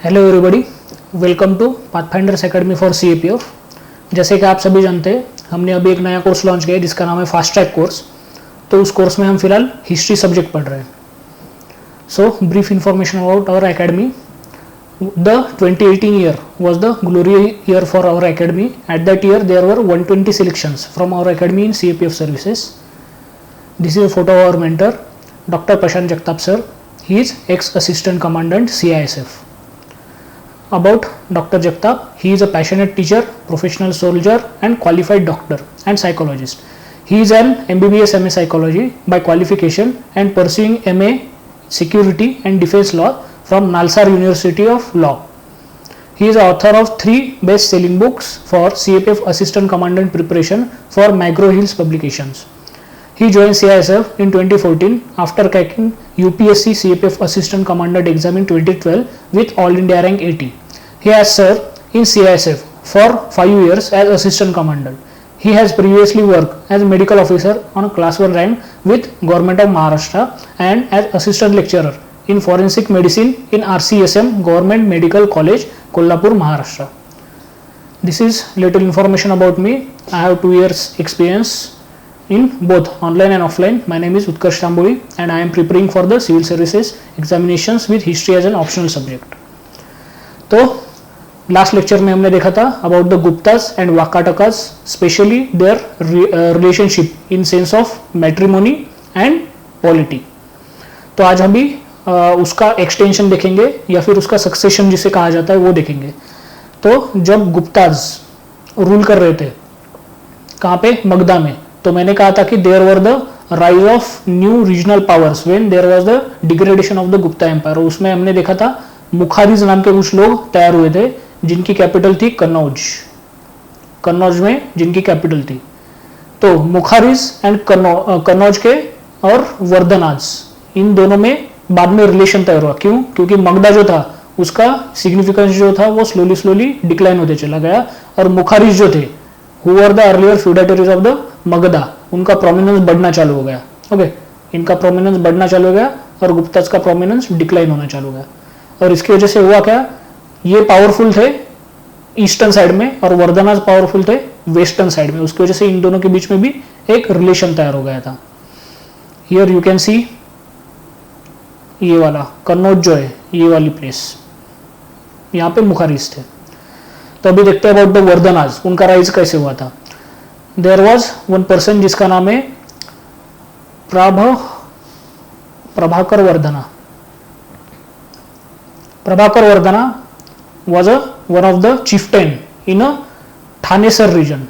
Hello everybody, welcome to Pathfinders Academy for CAPF। जैसे कि आप सभी जानते हैं, हमने अभी एक नया कोर्स लॉन्च किया है जिसका नाम है फास्ट ट्रैक कोर्स। तो उस कोर्स में हम फिलहाल हिस्ट्री सब्जेक्ट पढ़ रहे हैं। So brief information about our academy. The 2018 year was the glory year for our academy. At that year there were 120 selections from our academy in CAPF services. This is a photo of our mentor doctor Prashant Jagtap sir. He is ex-assistant commandant CISF. About Dr. Jagtap, he is a passionate teacher, professional soldier and qualified doctor and psychologist. He is an MBBS MA psychology by qualification and pursuing MA security and defense law from Nalsar University of Law. He is author of 3 best-selling books for CAPF assistant commandant preparation for McGraw Hills publications. He joined CISF in 2014 after cracking UPSC CAPF Assistant Commandant exam in 2012 with All India rank 80. He has served in CISF for 5 years as Assistant Commandant. He has previously worked as a medical officer on a class 1 rank with Government of Maharashtra and as Assistant Lecturer in Forensic Medicine in RCSM Government Medical College, Kolhapur, Maharashtra. This is little information about me. I have 2 years experience in both online and offline. My name is Utkarsh Tamboli and I am preparing for the civil services examinations with history as an optional subject. तो last lecture में हमने देखा था about the Guptas and Vakatakas, especially their relationship in sense of matrimony and polity. तो आज हम भी उसका एक्सटेंशन देखेंगे या फिर उसका सक्सेशन जिसे कहा जाता है वो देखेंगे. तो जब गुप्तास रूल कर रहे थे कहाँ पे, मगधा में, तो मैंने कहा था कि there were the rise of new regional powers when there was the degradation of the Gupta empire. उसमें हमने देखा था मुखारिज नाम के कुछ लोग तैयार हुए थे जिनकी कैपिटल थी कन्नौज. कन्नौज में जिनकी कैपिटल थी. तो मुखारिज एंड कन्नौज के और वर्धनाज, इन दोनों में बाद में रिलेशन तैयार हुआ. क्यों? क्योंकि मगधा जो था उसका सिग्निफिकेंस जो था वो स्लोली डिक्लाइन होते चला गया और मुखारिज जो थे who were the earlier feudatories of the Magadha, उनका प्रोमिनेंस बढ़ना चालू हो गया. ओके, इनका प्रोमिनेंस बढ़ना चालू हो गया और गुप्तास का प्रोमिनेंस डिक्लाइन होना चालू हो गया. और इसकी वजह से हुआ क्या, ये पावरफुल थे ईस्टर्न साइड में और वर्धनाज पावरफुल थे वेस्टर्न साइड में. उसकी वजह से इन दोनों के बीच में भी एक रिलेशन तैयार हो गया था. हियर यू कैन सी ये वाला कन्नौज जो है, ये वाली प्लेस, यहाँ पे मुखारिज थे. तो अभी देखते हैं अबाउट द वर्धनाज, उनका राइज कैसे हुआ था. देयर वॉज वन पर्सन जिसका नाम है Prabhakar Vardhana. Prabhakar Vardhana was one of the chieftain in a Thanesar region.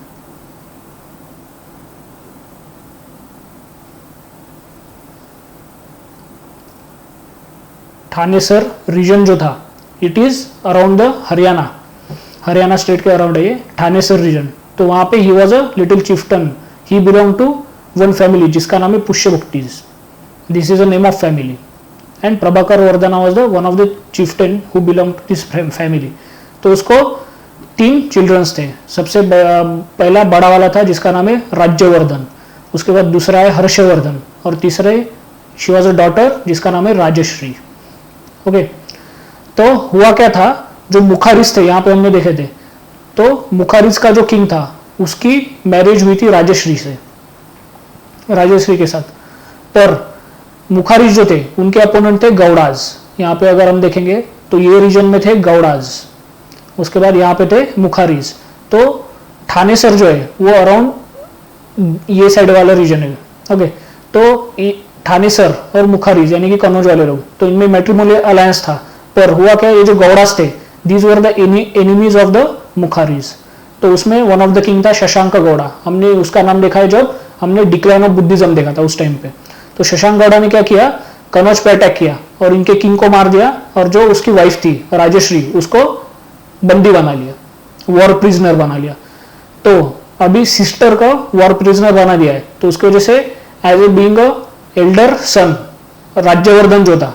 Thanesar region जो था, it is around the Haryana state के अराउंड है ये थानेसर रीजन. तो वहां पे ही was a little chieftain. He belong to one family जिसका नाम है Pushyabhutis. This is a name of family. And Prabhakar Vardhana was the one of the chieftain who belong to this family. तो उसको 3 चिल्ड्रंस थे. सबसे पहला बड़ा वाला था जिसका नाम है राज्यवर्धन, उसके बाद दूसरा है हर्षवर्धन और तीसरे शी वॉज अ डॉटर जिसका नाम है राजश्री. ओके, तो हुआ क्या था, जो मुखारिज थे यहाँ पे हमने देखे थे, तो मुखारिज का जो किंग था उसकी मैरिज हुई थी राजश्री के साथ. पर मुखारिज जो थे उनके अपोनेंट थे गौड़ाज. यहाँ पे अगर हम देखेंगे तो ये रीजन में थे गौड़ाज, उसके बाद यहाँ पे थे मुखारिज. तो थानेसर जो है वो अराउंड ये साइड वाला रीजन है. ओके, तो थानेसर और मुखारिज यानी कि कन्नौज वाले लोग, तो इनमें मैट्रिमोनियल अलायंस था. पर हुआ क्या, ये जो गौड़ाज थे these were the enemies of the Maukharis. तो उसमें वन ऑफ द किंग था शशांक गौड़ा. हमने उसका नाम देखा है जब हमने डिक्लाइन ऑफ बुद्धिज्म देखा था उस टाइम पे. तो शशांक गौड़ा ने क्या किया, कन्नौज पे अटैक किया और इनके किंग को मार दिया और जो उसकी वाइफ थी राजश्री उसको बंदी बना लिया, वॉर प्रिजनर बना लिया. तो अभी सिस्टर को वॉर प्रिजनर बना दिया है. तो उसकी वजह से as a being a elder son Rajyavardhan जो था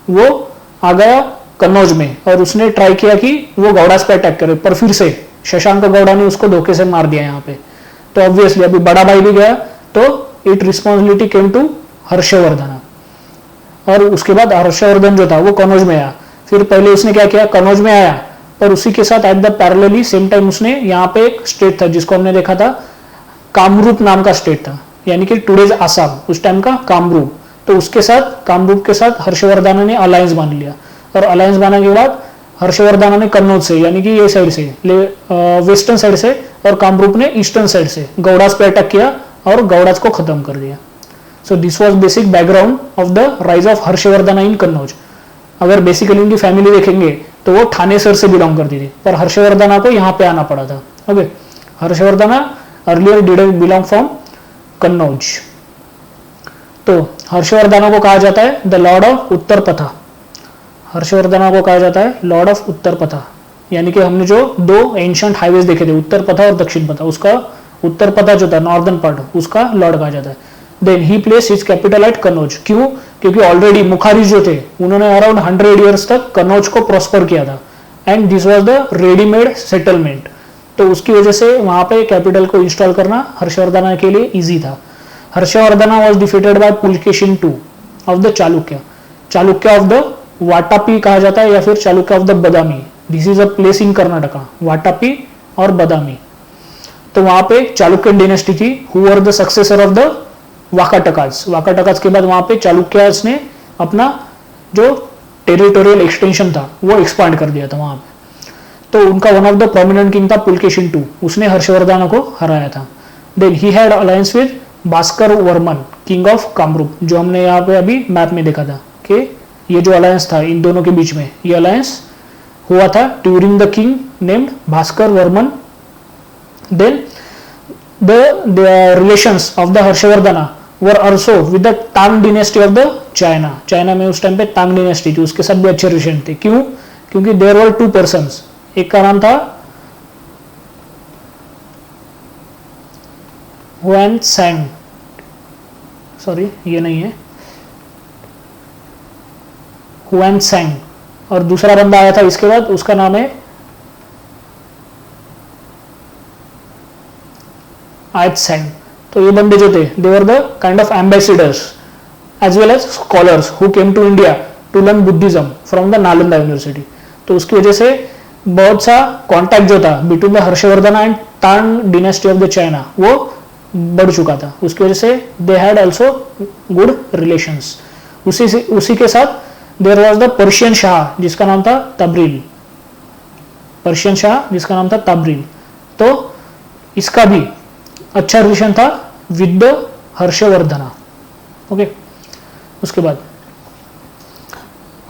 वो आ गया कन्नौज में और उसने ट्राई किया कि वो गौड़ास पे अटैक करे, पर फिर से शशांक गौड़ा ने उसको धोखे से मार दिया यहाँ पे. तो ऑब्वियसली अभी बड़ा भाई भी गया तो it responsibility came to Harshavardhan. और उसके बाद हर्षवर्धन जो था वो कन्नौज में आया. फिर पहले उसने क्या किया, कनौज में आया, पर उसी के साथ at the parallelly same time उसने यहाँ पे एक स्टेट था जिसको हमने देखा था कामरूप नाम का स्टेट था, यानी कि टुडेज आसाम, उस टाइम का कामरूप। तो उसके साथ कामरूप के साथ हर्षवर्धन ने अलायंस बांध लिया, और अलायंस बांधने के बाद हर्षवर्धन ने कन्नौज से, यानी कि ये साइड से, वेस्टर्न साइड से, और कामरूप ने ईस्टर्न साइड से गौड़ास पे अटैक किया और गौड़ास को खत्म कर दिया। So this was basic background of the rise of Harshavardhan in Kannauj. अगर बेसिकली इनकी फैमिली देखेंगे तो वो ठानेसर से बिलोंग करती थी, पर हर्षवर्धन को यहाँ पे आना पड़ा था। Okay, Harshvardhan earlier did belong from Kannauj. तो हर्षवर्धन को कहा जाता है द लॉर्ड ऑफ उत्तर पथा। हर्षवर्धन को कहा जाता है लॉर्ड ऑफ उत्तर पथा, यानी कि हमने जो दो एंशिएंट हाईवेज देखे थे, उत्तर पथा और दक्षिण पथा, उसका उत्तर पथा जो था नॉर्दर्न पार्ट, उसका लॉर्ड कहा जाता है। Then he place his capital at Kannauj. क्यों? क्योंकि ऑलरेडी मुखारी जो थे उन्होंने अराउंड 100 ईयर्स तक कन्नौज को प्रॉस्पर किया था, and this was the readymade settlement. तो उसकी वजह से वहां पे कैपिटल को इंस्टॉल करना हर्षवर्धन के लिए इजी था। Harshavardhan was defeated by Pulakeshin II of the Chalukya. Chalukya of the Vatapi कहा जाता है, या फिर Chalukya of the Badami. This is a place in Karnataka, Vatapi और बदामी। तो वहां पे चालुक्य डायनेस्टी थी, who were the successor of the Vakatakas. Vakatakas के बाद वहां पे चालुक्यास ने अपना जो टेरिटोरियल एक्सटेंशन था वो एक्सपांड कर दिया था वहां पे। तो उनका one of the prominent king था पुलकेशिन II, उसने हर्षवर्धन को हराया था। Then he had alliance with Bhaskar Varman king of Kamarup, जो हमने यहाँ पे अभी मैप में देखा था कि ये जो अलायंस था इन दोनों के बीच में, ये अलायंस हुआ था during the king named Bhaskar Varman. Then the relations of the Harshavardhan were also with the Tang dynasty of the China. China में उस टाइम पे तांग डिनेस्टी थी, उसके साथ भी अच्छे रिलेशन थे। क्यों? क्योंकि देयर वर 2 पर्सन्स, एक का नाम था हुआन सैंग, सॉरी ये नहीं है, हुआन सैंग, और दूसरा बंदा आया था इसके बाद, उसका नाम है आयत सैंग। तो ये बंदे जो थे they were the kind of ambassadors as well as scholars who came to India to learn Buddhism from the Nalanda university. तो उसकी वजह से बहुत सा कॉन्टैक्ट जो था between the Harshavardhan and Tang dynasty of the China वो बढ़ चुका था। उसकी वजह से they had also good relations. उसी के साथ there was the Persian shah जिसका नाम था तबरील। पर्शियन शाह जिसका नाम था तबरील, तो इसका भी अच्छा रिलेशन था विद द हर्षवर्धन। ओके, उसके बाद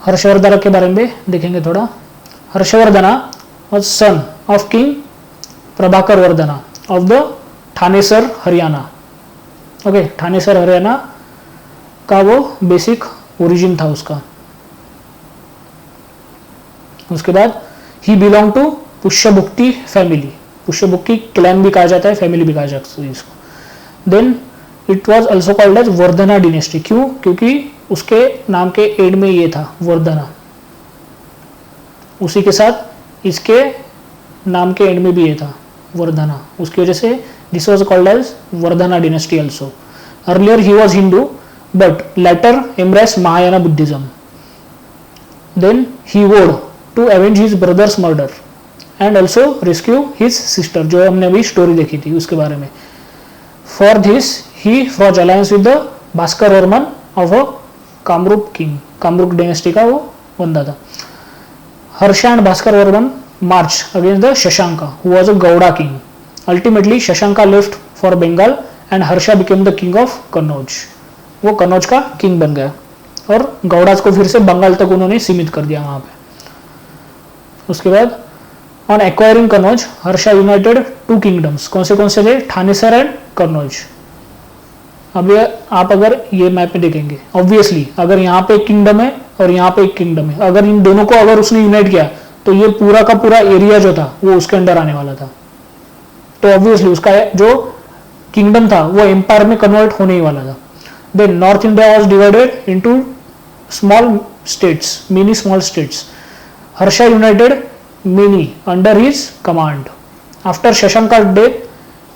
हर्षवर्धन के बारे में देखेंगे थोड़ा। Harshavardhan was son of king Prabhakar Vardhan of the Thanesar Haryana. Okay, Thanesar Haryana का वो बेसिक ओरिजिन था उसका। उसके बाद he belong to Pushyabhuti family. Pushyabhuti clan भी कहा जाता है, फैमिली भी कहा जाता है इसको। Then it was also called as Vardhana dynasty. क्यों? क्योंकि उसके नाम के एंड में ये था वर्धना, उसी के साथ इसके नाम के एंड में भी ये था वर्धना, उसकी वजह से this was called as Vardhana dynasty also. Earlier he was Hindu but later embrace Mahayana Buddhism. Then he vowed to avenge his brother's murder and also rescue his sister, जो हमने अभी स्टोरी देखी थी उसके बारे में। For this he forge alliance with the Bhaskar Varman of a Kamarupa king. Kamarupa dynasty का वो बंदा था। Harsha and Bhaskar Varman march against the Shashanka who was a Gauda king. Ultimately Shashanka left for Bengal and Harsha became the king of Kannauj. वो कन्नौज का किंग बन गया और गौड़ास को फिर से बंगाल तक उन्होंने सीमित कर दिया वहां पे। उसके बाद on acquiring Kannauj Harsha United 2 kingdoms. कौन से थे? ठानेसर एंड कन्नौज। अब आप अगर ये मैप में देखेंगे, ऑब्वियसली अगर यहाँ पे एक किंगडम है और यहाँ पे एक किंगडम है, अगर इन दोनों को अगर उसने यूनाइट किया तो ये पूरा का पूरा एरिया जो था वो उसके अंडर आने वाला था। तो ऑब्वियसली उसका जो किंगडम था वो एम्पायर में कन्वर्ट होने ही वाला था। Then north India was divided into small states, mini small states. Harsha united many under his command. After Shashanka's death,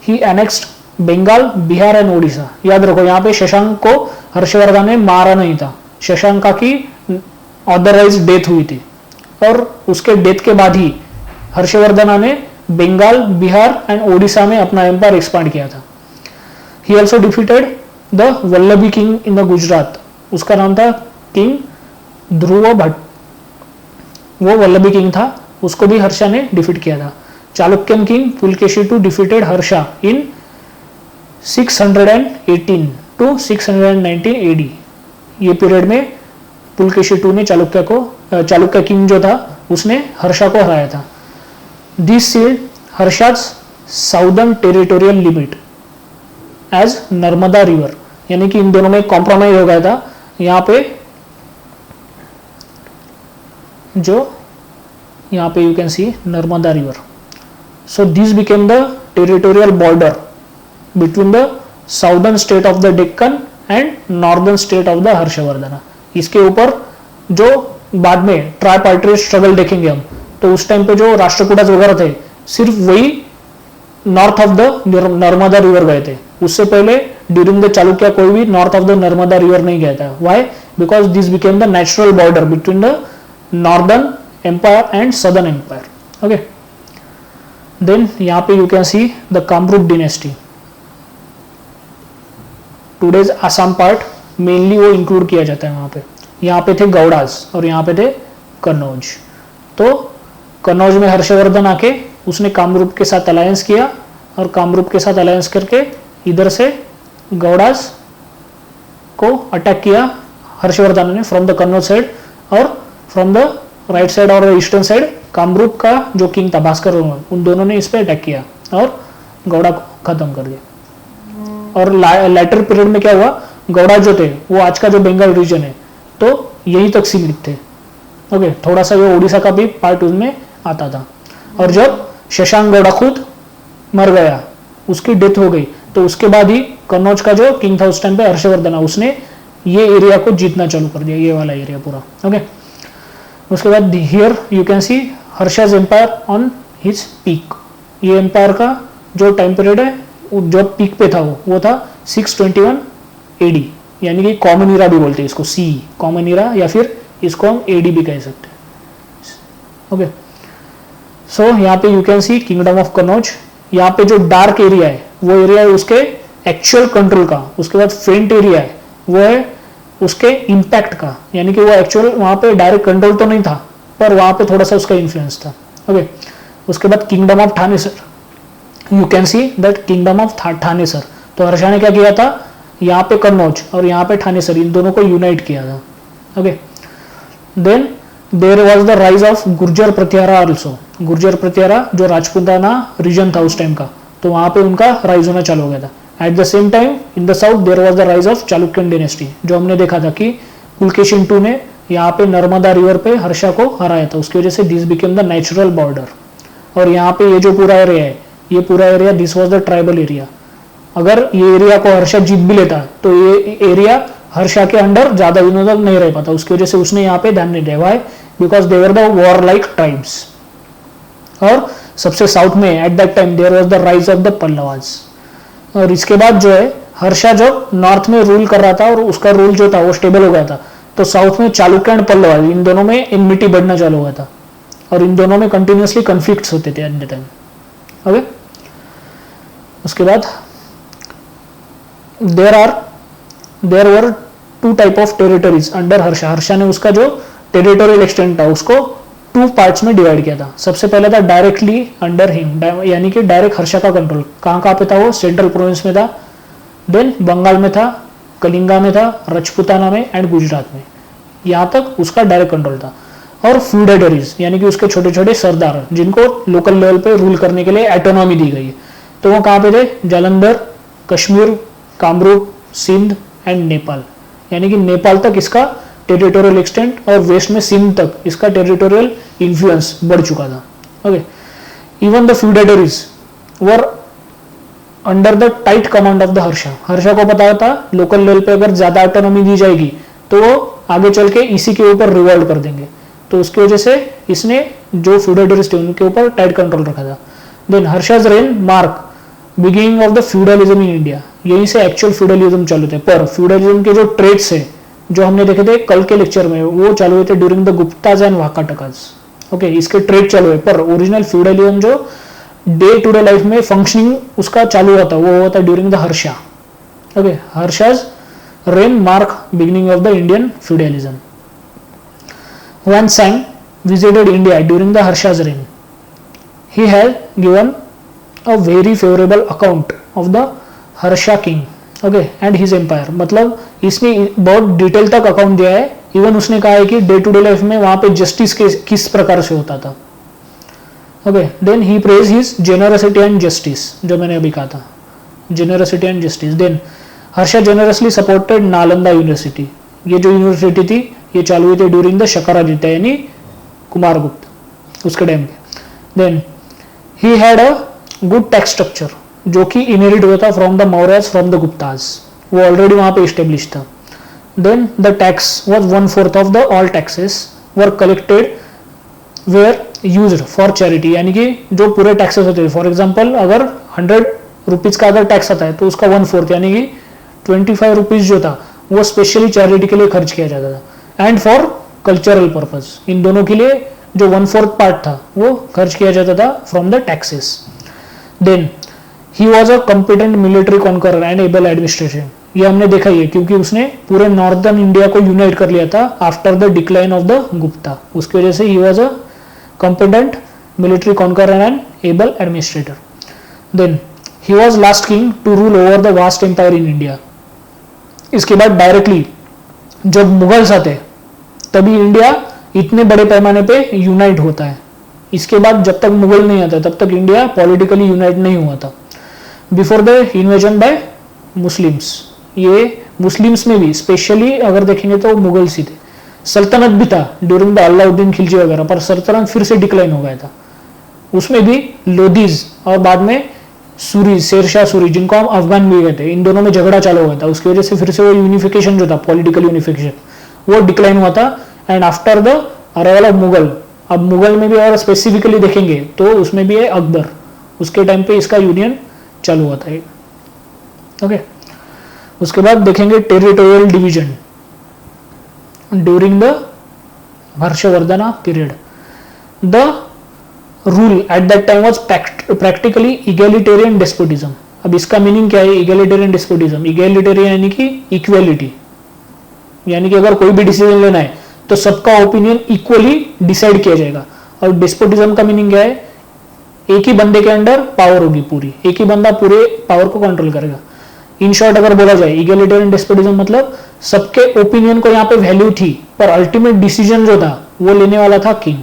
he annexed Bengal, Bihar and Odisha. याद रखो यहाँ पे शशांक को हर्षवर्धन ने मारा नहीं था, शशांका की ऑथराइज डेथ हुई थी और उसके डेथ के बाद ही हर्षवर्धना ने बंगाल, बिहार एंड ओडिशा में अपना एम्पायर एक्सपांड किया था। He also defeated the Vallabhi king in the Gujarat, उसका नाम था किंग ध्रुव भट्ट, वो वल्लभी किंग था, उसको भी हर्षा ने डिफीट किया था। Chalukyan king Pulakeshi two defeated Harsha in 618 to 619 AD, ये पीरियड में पुलकेशी टू ने चालुक्य किंग जो था उसने हर्षा को हराया था। This sealed Harsha's southern territorial limit as Narmada river, यानी कि इन दोनों में कॉम्प्रोमाइज हो गया था। यहाँ पे you can C Narmada river. So this became the territorial border between the southern state of the Deccan and northern state of the Harshavardhana. इसके ऊपर जो बाद में ट्राइपार्टिट स्ट्रगल देखेंगे हम, तो उस टाइम पे जो राष्ट्रकूटास वगैरह थे सिर्फ वही north of the Narmada river गए थे। उससे पहले ड्यूरिंग द चालुक्य कोई भी north of the Narmada river नहीं गया था। Why? Because this became the natural border between the northern empire and southern empire. Okay, then यहाँ पे you can see the Kamarup dynasty. Today's Assam part mainly वो इंक्लूड किया जाता है वहां पे। यहाँ पे थे गौड़ास और यहाँ पे थे कन्नौज। तो कन्नौज में हर्षवर्धन आके उसने कामरूप के साथ अलायंस किया और कामरूप के साथ अलायंस करके इधर से गौड़ास को अटैक किया हर्षवर्धन ने फ्रॉम द कन्नौज साइड, और फ्रॉम द राइट साइड और ईस्टर्न साइड कामरूप का जो किंग था भास्कर, उन दोनों ने इस पर अटैक किया और गौड़ा को खत्म कर दिया। और लेटर पीरियड में क्या हुआ, गौड़ा जो थे वो आज का जो बंगाल रीजन है तो यहीं तक सीमित थे। ओके, थोड़ा सा ये उड़ीसा का भी पार्ट उसमें आता था। और जब शशांक गौड़ा खुद मर गया, उसकी डेथ हो गई, तो उसके बाद ही कन्नौज का जो किंग था उस टाइम पे हर्षवर्धन, उसने ये एरिया को जीतना चालू कर दिया, ये वाला एरिया पूरा। ओके, उसके बाद here you can see Harsha's empire on his peak. ये एम्पायर का जो टाइम पीरियड है, जो पीक पे था वो था 621 एडी, यानी कि कॉमन इरा भी बोलते हैं इसको, सी कॉमन इरा, या फिर इसको हम एडी भी कह सकते हैं। ओके, सो यहाँ पे you can C kingdom of Kannauj. यहाँ पे जो डार्क एरिया है वो एरिया है उसके एक्चुअल कंट्रोल का, उसके बाद फेंट एरिया है वो है उसके इम्पैक्ट का, यानी कि वो एक्चुअल वहां पे डायरेक्ट कंट्रोल तो नहीं था पर वहां पे थोड़ा सा उसका इन्फ्लुएंस था। ओके, उसके बाद kingdom of Thanesar, you can see that kingdom of Thanesar. तो हर्षा ने क्या किया था, यहाँ पे कन्नौज और यहाँ पे ठानेसर, इन दोनों को यूनाइट किया था। Okay, then there was the rise of Gurjara Pratihara also. Gurjara Pratihara जो राजपूताना रीजन था उस टाइम का, तो वहां पे उनका राइज होना चालू हो गया था। At the same time in the south there was the rise of Chalukyan dynasty, जो हमने देखा था कि पुलकेशिन II ने यहाँ पे नर्मदा रिवर पे हर्षा को हराया था, उसकी वजह से this became the natural border. और यहाँ पे ये जो पूरा एरिया है, ये पूरा area this was the tribal area. अगर ये एरिया को हर्षा जीत भी लेता तो ये एरिया हर्षा के अंडर ज्यादा दिनों तक नहीं रह पाता, उसकी वजह से उसने यहाँ पे ध्यान नहीं दिया। Why? Because they were the war like tribes. और सबसे साउथ में at that time there was the rise of the Pallavas. और इसके बाद जो है हर्षा जब नॉर्थ में रूल कर रहा था और उसका रूल जो था वो स्टेबल हो गया था, तो साउथ में चालुक्य एंड पल्लवाज, इन दोनों में एनमिटी बढ़ना चालू हुआ था और इन दोनों में कंटिन्यूअसली कन्फ्लिक्ट्स होते थे एट द टाइम। ओके, उसके बाद there were 2 type of territories under Harsha. Harsha ने उसका जो टेरिटोरियल एक्सटेंट था उसको 2 पार्ट्स में डिवाइड किया था। सबसे पहले था डायरेक्टली अंडर हिम, यानी कि डायरेक्ट हर्षा का कंट्रोल। कहाँ पे था वो? सेंट्रल प्रोविंस में था, देन बंगाल में था, कलिंगा में था, राजपूताना में एंड गुजरात में, यहाँ तक उसका डायरेक्ट कंट्रोल था। और फ्यूडेटरीज यानी कि उसके छोटे छोटे सरदार जिनको लोकल लेवल पे रूल करने के लिए ऑटोनॉमी दी गई है, तो वो कहाँ पे थे? जालंधर, कश्मीर, कामरूप, सिंध एंड नेपाल, यानी कि नेपाल तक इसका टेरिटोरियल एक्सटेंट और वेस्ट में सिंध तक इसका टेरिटोरियल इन्फ्लुएंस बढ़ चुका था। Okay, even the feudatories were under the tight command of the Harsha. Harsha को पता था लोकल लेवल पे अगर ज्यादा ऑटोनॉमी दी जाएगी तो वो आगे चल के इसी के ऊपर रिवॉल्ट कर देंगे, तो उसकी वजह से इसने जो फ्यूडेटरीज थे उनके ऊपर टाइट कंट्रोल रखा था। Then Harsha's reign mark beginning of the feudalism in India. यहीं से एक्चुअल फ्यूडलिज्म चालू थे, पर फ्यूडलिज्म के जो ट्रेड्स है जो हमने देखे थे कल के लेक्चर में, वो चालू हुए थे during the Guptas and Vakatakas. Okay, इसके ट्रेड चालू है, पर ओरिजिनल फ्यूडलिज्म जो डे टू डे लाइफ में फंक्शनिंग उसका चालू होता वो होता during the Harsha. Okay, Harsha's reign mark beginning of the Indian feudalism. Huan Sang visited India during the Harsha's reign. He had given a very favorable account of the Harsha king, okay, and his empire. मतलब इसने बहुत detail तक account दिया है. Even उसने कहा है कि डे टू डे लाइफ में वहां पे जस्टिस किस प्रकार से होता था. Okay, then he praise his generosity and justice, जो मैंने अभी कहा था, generosity and justice. Then Harsha generously supported Nalanda university. ये जो यूनिवर्सिटी थी ये चालू हुई थी ड्यूरिंग द शकारादित्य यानी कुमारगुप्त उसके टाइम पे. Then he had a good tax structure जो कि इनहेरिट हुआ था from the Mauryas from the Guptas. वो ऑलरेडी वहां पे इस्टेब्लिश था. Then the tax was 1/4 of the all taxes were collected where used for charity. यानी कि जो पूरे टैक्सेस होते थे, फॉर एग्जाम्पल अगर 100 रुपीज का अगर टैक्स आता है तो उसका 1/4 यानी कि 25 रुपीज जो था वो स्पेशली चैरिटी के लिए खर्च किया जाता था एंड फॉर कल्चरल पर्पज. इन दोनों के लिए जो 1/4 पार्ट था वो खर्च किया जाता था from the taxes. Then he was a competent military conqueror and able administration. ये हमने देखा ही है क्योंकि उसने पूरे नॉर्दर्न इंडिया को यूनाइट कर लिया था after the decline of the Gupta. उसकी वजह से ही was a competent military conqueror and able administrator. Then he was last king to rule over the vast empire in India. इसके बाद डायरेक्टली जब मुगल्स आते तभी इंडिया इतने बड़े पैमाने पे यूनाइट होता है. इसके बाद जब तक मुगल नहीं आता तब तक इंडिया पॉलिटिकली यूनाइट नहीं हुआ था. Before the invasion bye Muslims, ये मुस्लिम्स में भी स्पेशली अगर देखेंगे तो मुगल्स ही थे. सल्तनत भी था ड्यूरिंग द अलाउद्दीन खिलजी वगैरह, पर सल्तनत फिर से डिक्लाइन हो गया था. उसमें भी लोदीज और बाद में सूरी, शेरशाह सूरी, जिनको हम अफगान भी कहते हैं, इन दोनों में झगड़ा चालू हुआ था. उसकी वजह से फिर से वो यूनिफिकेशन जो था, पॉलिटिकल यूनिफिकेशन, वो डिक्लाइन हुआ था. And after the arrival of Mughal, अब मुगल में भी और स्पेसिफिकली देखेंगे तो उसमें भी है अकबर, उसके टाइम पे इसका यूनियन चालू हुआ था. ओके, उसके बाद देखेंगे territorial division during the Harshvardhan period. The rule eight that time was practically egalitarian despotism. अब इसका मीनिंग क्या है इगैलिटेरियन डेस्पोटिज्म? इगैलिटेरियन यानी कि इक्वेलिटी, यानी कि अगर कोई भी डिसीजन लेना है तो सबका ओपिनियन इक्वली डिसाइड किया जाएगा. और डेस्पोटिज्म का मीनिंग क्या है? एक ही बंदे के अंडर पावर होगी पूरी, एक ही बंदा पूरे पावर को कंट्रोल करेगा. इन शॉर्ट अगर बोला जाए इगैलिटेरियन डेस्पोटिज्म मतलब सबके ओपिनियन को यहाँ पे वैल्यू थी, पर अल्टीमेट डिसीजन जो था वो लेने वाला था किंग.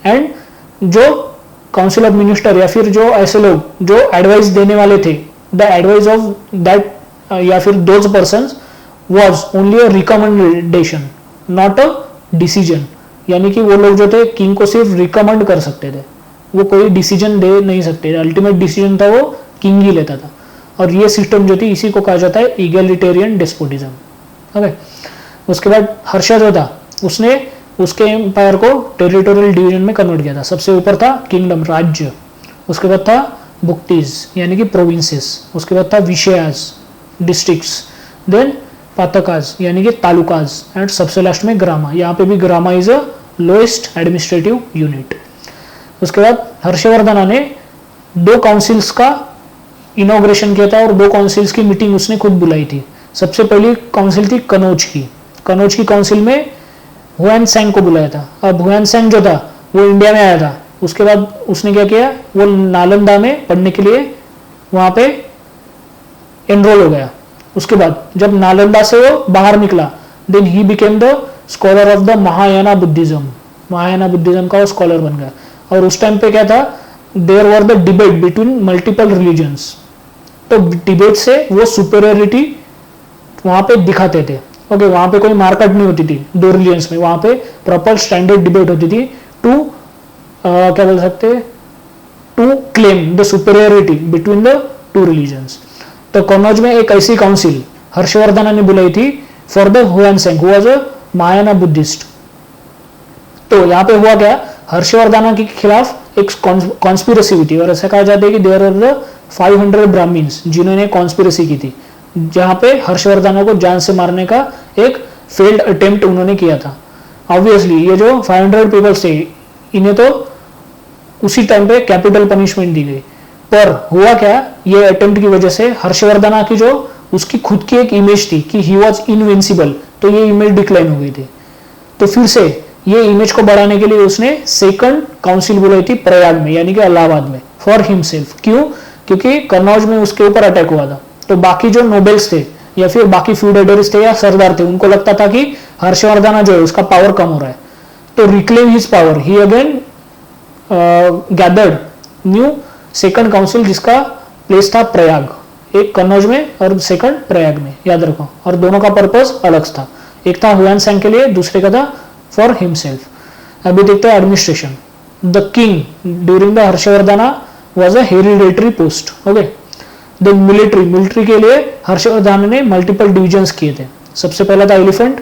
एंड जो काउंसिल ऑफ मिनिस्टर या फिर जो ऐसे लोग जो एडवाइस देने वाले थे, द एडवाइस ऑफ दैट या फिर those persons was only a recommendation not a decision. यानी कि वो लोग जो थे किंग को सिर्फ रिकमेंड कर सकते थे, वो कोई डिसीजन दे नहीं सकते थे. अल्टीमेट डिसीजन था वो किंग ही लेता था. और ये सिस्टम जो थी इसी को कहा जाता है इगैलिटेरियन डेस्पोटिज्म. ओके, उसके बाद हर्षा जो था उसने उसके एम्पायर को टेरिटोरियल डिवीजन में कन्वर्ट किया था. सबसे ऊपर था किंगडम, राज्य. उसके बाद था बुक्तीज यानी कि प्रोविंसेस. उसके बाद था विषयाज, डिस्ट्रिक्ट्स. देन पातकाज यानी कि तालुकाज. एंड सबसे लास्ट में ग्रामा. यहाँ पे भी grama is a lowest administrative unit. उसके बाद हर्षवर्धन ने 2 काउंसिल्स का इनॉग्रेशन किया था और 2 काउंसिल्स की मीटिंग उसने खुद बुलाई थी. सबसे पहली काउंसिल थी कनौज की. कनौज की काउंसिल में हुआन सैंग को बुलाया था. अब हुआन सैंग जो था वो इंडिया में आया था. उसके बाद उसने क्या किया, वो नालंदा में पढ़ने के लिए वहां पे एनरोल हो गया. उसके बाद जब नालंदा से वो बाहर निकला, then he became the scholar of the Mahayana Buddhism. Mahayana Buddhism का वो स्कॉलर बन गया. और उस टाइम पे क्या था, there were the debate between multiple religions. तो डिबेट से वो सुपेरियरिटी वहां पे दिखाते थे. ओके, वहां पे कोई मार्केट नहीं होती थी 2 रिलीजन्स में, वहां पे प्रॉपर स्टैंडर्ड डिबेट होती थी टू क्या बोल सकते हैं, to claim the superiority between the 2 religions. तो कनौज में एक ऐसी काउंसिल हर्षवर्धन ने बुलाई थी for the Hwan सैंग who was a Mahayana Buddhist. तो यहाँ पे हुआ क्या, हर्षवर्धन के खिलाफ एक कॉन्स्पिरेसी हुई थी. और ऐसा कहा जाता है कि देयर आर द 500 ब्राह्मण्स जिन्होंने कॉन्स्पिरेसी की थी, जहां पे हर्षवर्धन को जान से मारने का एक फेल्ड अटेम्प्ट उन्होंने किया था. ऑब्वियसली ये जो 500 पीपल्स थे इन्हें तो उसी टाइम पे कैपिटल पनिशमेंट दी गई। पर हुआ क्या, ये अटेम्प्ट की वजह से हर्षवर्धना की जो उसकी खुद की एक इमेज थी कि ही वॉज इनविंसिबल, तो ये इमेज डिक्लाइन हो गई थी। तो फिर से ये इमेज को बढ़ाने के लिए उसने सेकंड काउंसिल बुलाई थी प्रयाग में, यानी कि इलाहाबाद में, फॉर हिमसेल्फ। क्यों? क्योंकि कन्नौज में उसके ऊपर अटैक हुआ था। तो बाकी जो नोबेल्स थे या फिर बाकी फ्यूडेटरीज थे या सरदार थे, उनको लगता था कि हर्षवर्धना जो है उसका पावर कम हो रहा है। तो reclaim his power, he again gathered new second council, जिसका प्लेस था प्रयाग, एक कन्नौज में और सेकंड प्रयाग में, याद रखो। और दोनों का पर्पस अलग था, एक था हुआन सांग के लिए, दूसरे का था फॉर हिमसेल्फ। अभी देखते हैं administration. The king during the Harshavardhana was a hereditary post. Okay. The military के लिए हर्षवर्धन ने मल्टीपल डिविजन्स किए थे। सबसे पहला था elephant,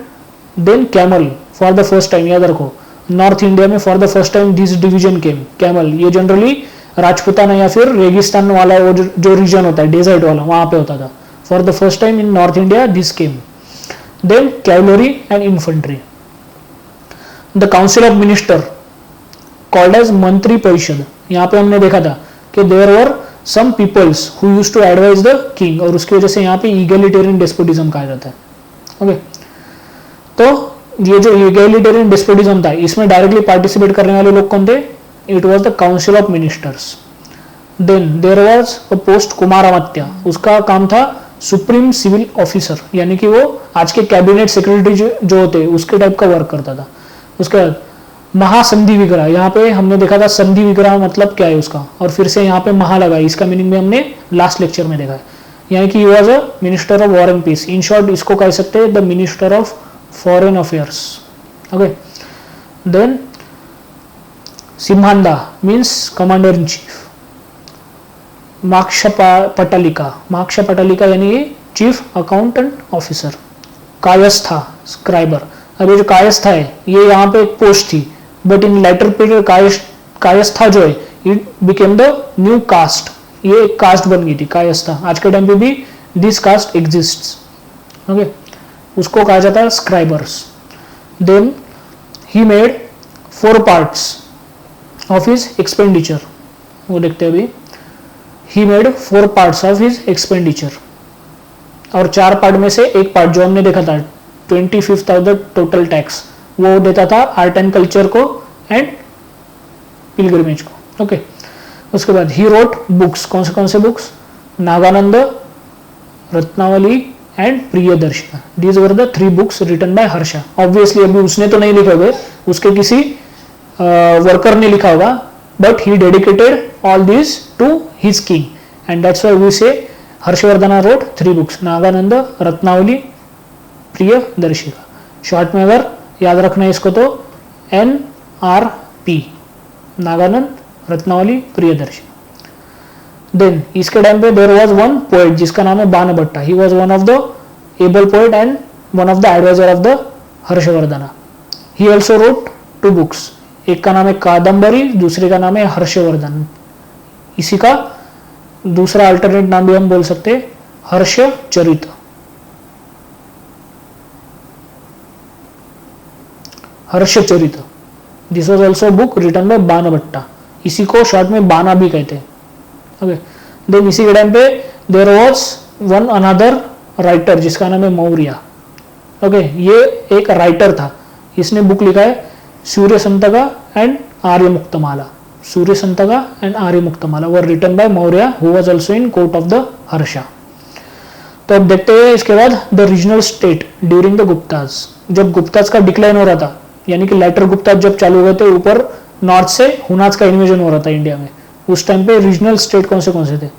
then camel for the first time, याद रखो। नॉर्थ इंडिया में for the first time this division came, camel. ये जनरली राजपूताना या फिर रेगिस्तान वाला वो जो रीजन होता है, डेजर्ट वाला, वहां पे होता था। For the first time in north India this came. Then cavalry and infantry. The council of minister called as mantri parishad. यहाँ पे हमने देखा था कि there were some peoples who used to advise the king, और उसकी वजह से यहाँ पे ईगैलिटेरियन डेस्पोटिज्म कहा जाता है। ओके। तो ये जो ईगैलिटेरियन डेस्पोटिज्म था, इसमें डायरेक्टली पार्टिसिपेट करने वाले लोग कौन थे? It was the council of ministers. Then there was a post Kumaramatya, उसका काम था सुप्रीम सिविल ऑफिसर, यानी कि वो आज के कैबिनेट सेक्रेटरी जो होते उसके टाइप का वर्क करता था। उसके बाद महासंधि विग्रह, यहाँ पे हमने देखा था संधि विग्रह मतलब क्या है उसका, और फिर से यहाँ पे महा लगा, इसका मीनिंग भी हमने लास्ट लेक्चर में देखा है। यानी कि he was a minister of war and peace. In short इसको कह सकते हैं the minister of foreign affairs. Okay. Then Simhanda means commander in chief. Makshapatalika यानी chief accountant officer. Kayastha scriber. अब ये जो कायस्था है ये यहाँ पे एक पोस्ट थी, but in later period Kayastha जो है it became the new caste, ये एक कास्ट बन गई थी कायस्था। आज के टाइम पे भी दिस कास्ट एग्जिस्ट्स। ओके। उसको कहा जाता है scribers. Then he made 4 parts of his expenditure, वो देखते हैं अभी। He made 4 parts of his expenditure, और 4 पार्ट में से एक पार्ट जो हमने देखा था 25th of the total tax, वो देता था आर्ट एंड कल्चर को एंड पिलग्रिमेज को। ओके। उसके बाद ही रोट बुक्स, कौन से books? Nagananda, Ratnavali and Priyadarshika. These were the 3 books written by Harsha. Obviously अभी उसने तो नहीं लिखे हुए, उसके किसी वर्कर ने लिखा होगा, but he dedicated all these to his king, and that's why we say Harshavardhana wrote 3 books, Nagananda, Ratnavali, Priyadarshika. Short में अगर याद रखना है इसको तो NRP, नागानंद, रत्नावली, प्रियदर्शिका। देन इसके टाइम पे देयर वाज वन पोएट जिसका नाम है Banabhatta. He was one of the able poet and one of the adviser of the Harshavardhana. He also wrote 2 books, एक का नाम है कादम्बरी, दूसरे का नाम है हर्षवर्धन। इसी का दूसरा अल्टरनेट नाम भी हम बोल सकते हैं Harshacharita. Harshacharita, this was also book written by Banabhatta, इसी को शॉर्ट में बाना भी कहते हैं। ओके। देन इसी के टाइम पे there was one another writer जिसका नाम है मौर्य। ओके। ये एक राइटर था, इसने बुक लिखा है Surya Shataka and Aryamuktamala. Surya Shataka and Aryamuktamala were written by Maurya who was also in court of the Harsha. तो अब देखते हैं इसके बाद the regional state during the Guptas. जब गुप्ताज का डिक्लाइन हो रहा था, यानी कि लेटर गुप्ताज जब चालू हुए थे, ऊपर नॉर्थ से हुनाज का इन्वेजन हो रहा था इंडिया में, उस टाइम पे रीजनल स्टेट कौन से थे?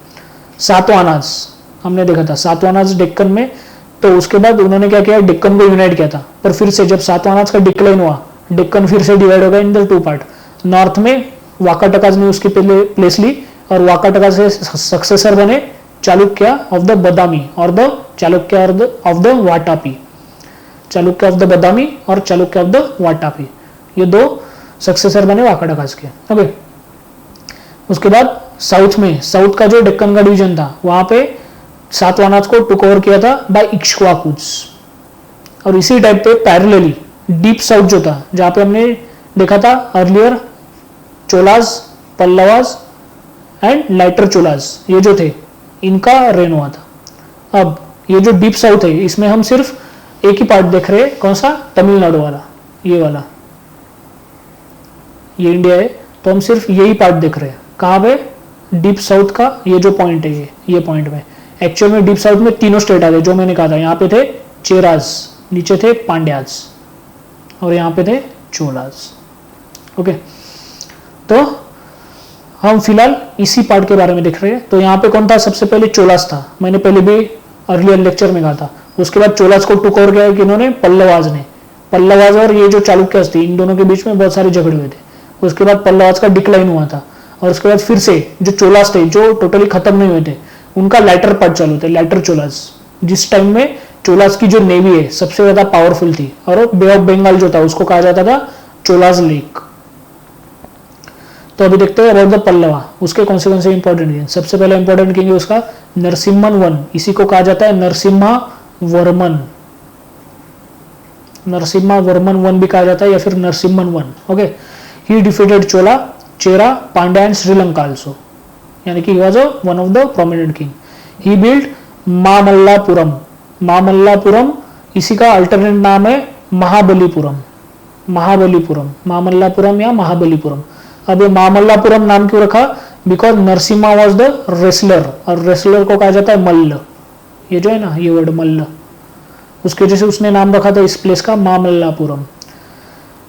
सातवानाज हमने देखा था, सातवानाज डेक्कन में। तो उसके बाद उन्होंने क्या किया, डेक्कन को यूनाइट किया था। पर फिर से जब सातवानाज का डिक्लाइन हुआ, डेक्कन फिर से डिवाइड हो गया इन द 2 पार्ट। नॉर्थ में वाकाटकाज ने उसकी प्लेस ली, और वाकाटका से सक्सेसर बने चालुक्य ऑफ द बदामी और the Chalukya of the Vatapi. Chalukya of the Badami और चालुक्य ऑफ द वाटापी, ये 2 सक्सेसर बने वाकाटकाज के। ओके। उसके बाद साउथ में, साउथ का जो डेक्कन का डिवीजन था, वहां पे सातवानाज को टुक ओवर किया था बाय इक्ष्वाकुज। और इसी टाइप पे पैरेलली डीप साउथ जो था, जहां पे हमने देखा था earlier Cholas, Pallavas and lighter Cholas, ये जो थे इनका रेन हुआ था। अब ये जो डीप साउथ है इसमें हम सिर्फ एक ही पार्ट देख रहे हैं, कौन सा, तमिलनाडु वाला, ये वाला, ये इंडिया है, तो हम सिर्फ यही पार्ट देख रहे हैं। कहाँ पे, डीप साउथ का ये जो पॉइंट है, ये पॉइंट में एक्चुअल में डीप साउथ में तीनों स्टेट आते जो मैंने कहा था। यहाँ पे थे चेराज, नीचे थे पांड्याज और यहाँ पे थे चोलाज। ओके, तो हम फिलहाल इसी पार्ट के बारे में देख रहे हैं। तो यहाँ पे कौन था, सबसे पहले चोलाज था, मैंने पहले भी अर्लियर लेक्चर में कहा था। उसके बाद चोलाज को टुक ओवर किया कि इन्होंने पल्लवाज ने, पल्लवाज और ये जो चालुक्यस थे इन दोनों के बीच में बहुत सारे झगड़े हुए थे। उसके बाद पल्लवाज का डिक्लाइन हुआ था और उसके बाद फिर से जो चोलाज थे जो टोटली खत्म नहीं हुए थे उनका लाइटर पार्ट चालू थे, लाइटर चोलाज, जिस टाइम में चोलाज की जो नेवी है सबसे ज्यादा पावरफुल थी और बे ऑफ बंगाल जो था उसको कहा जाता था चोलाज लेक। तो अभी देखते हैं अबाउट द पल्लवा, उसके कौन से इंपॉर्टेंट किंग। सबसे पहले इंपॉर्टेंट किंग है उसका नरसिम्हन वन, इसी को कहा जाता है नरसिम्हा वर्मन, नरसिम्हा वर्मन वन भी कहा जाता है या फिर Narasimhan one. Okay, he defeated Chola, Chera, Pandya and Sri Lanka also, यानी कि ही was one of the prominent king. He build Mamallapuram, Mamallapuram इसी का अल्टरनेट नाम है महाबलीपुरम, महाबलीपुरम, मामल्लापुरम या महाबलीपुरम। अब ये मामल्लापुरम नाम क्यों रखा, because Narasimha was the wrestler और रेसलर को कहा जाता है मल्ल, ये जो है ना ये वर्ड मल्ल, उसके वजह से उसने नाम रखा था इस प्लेस का Mamallapuram.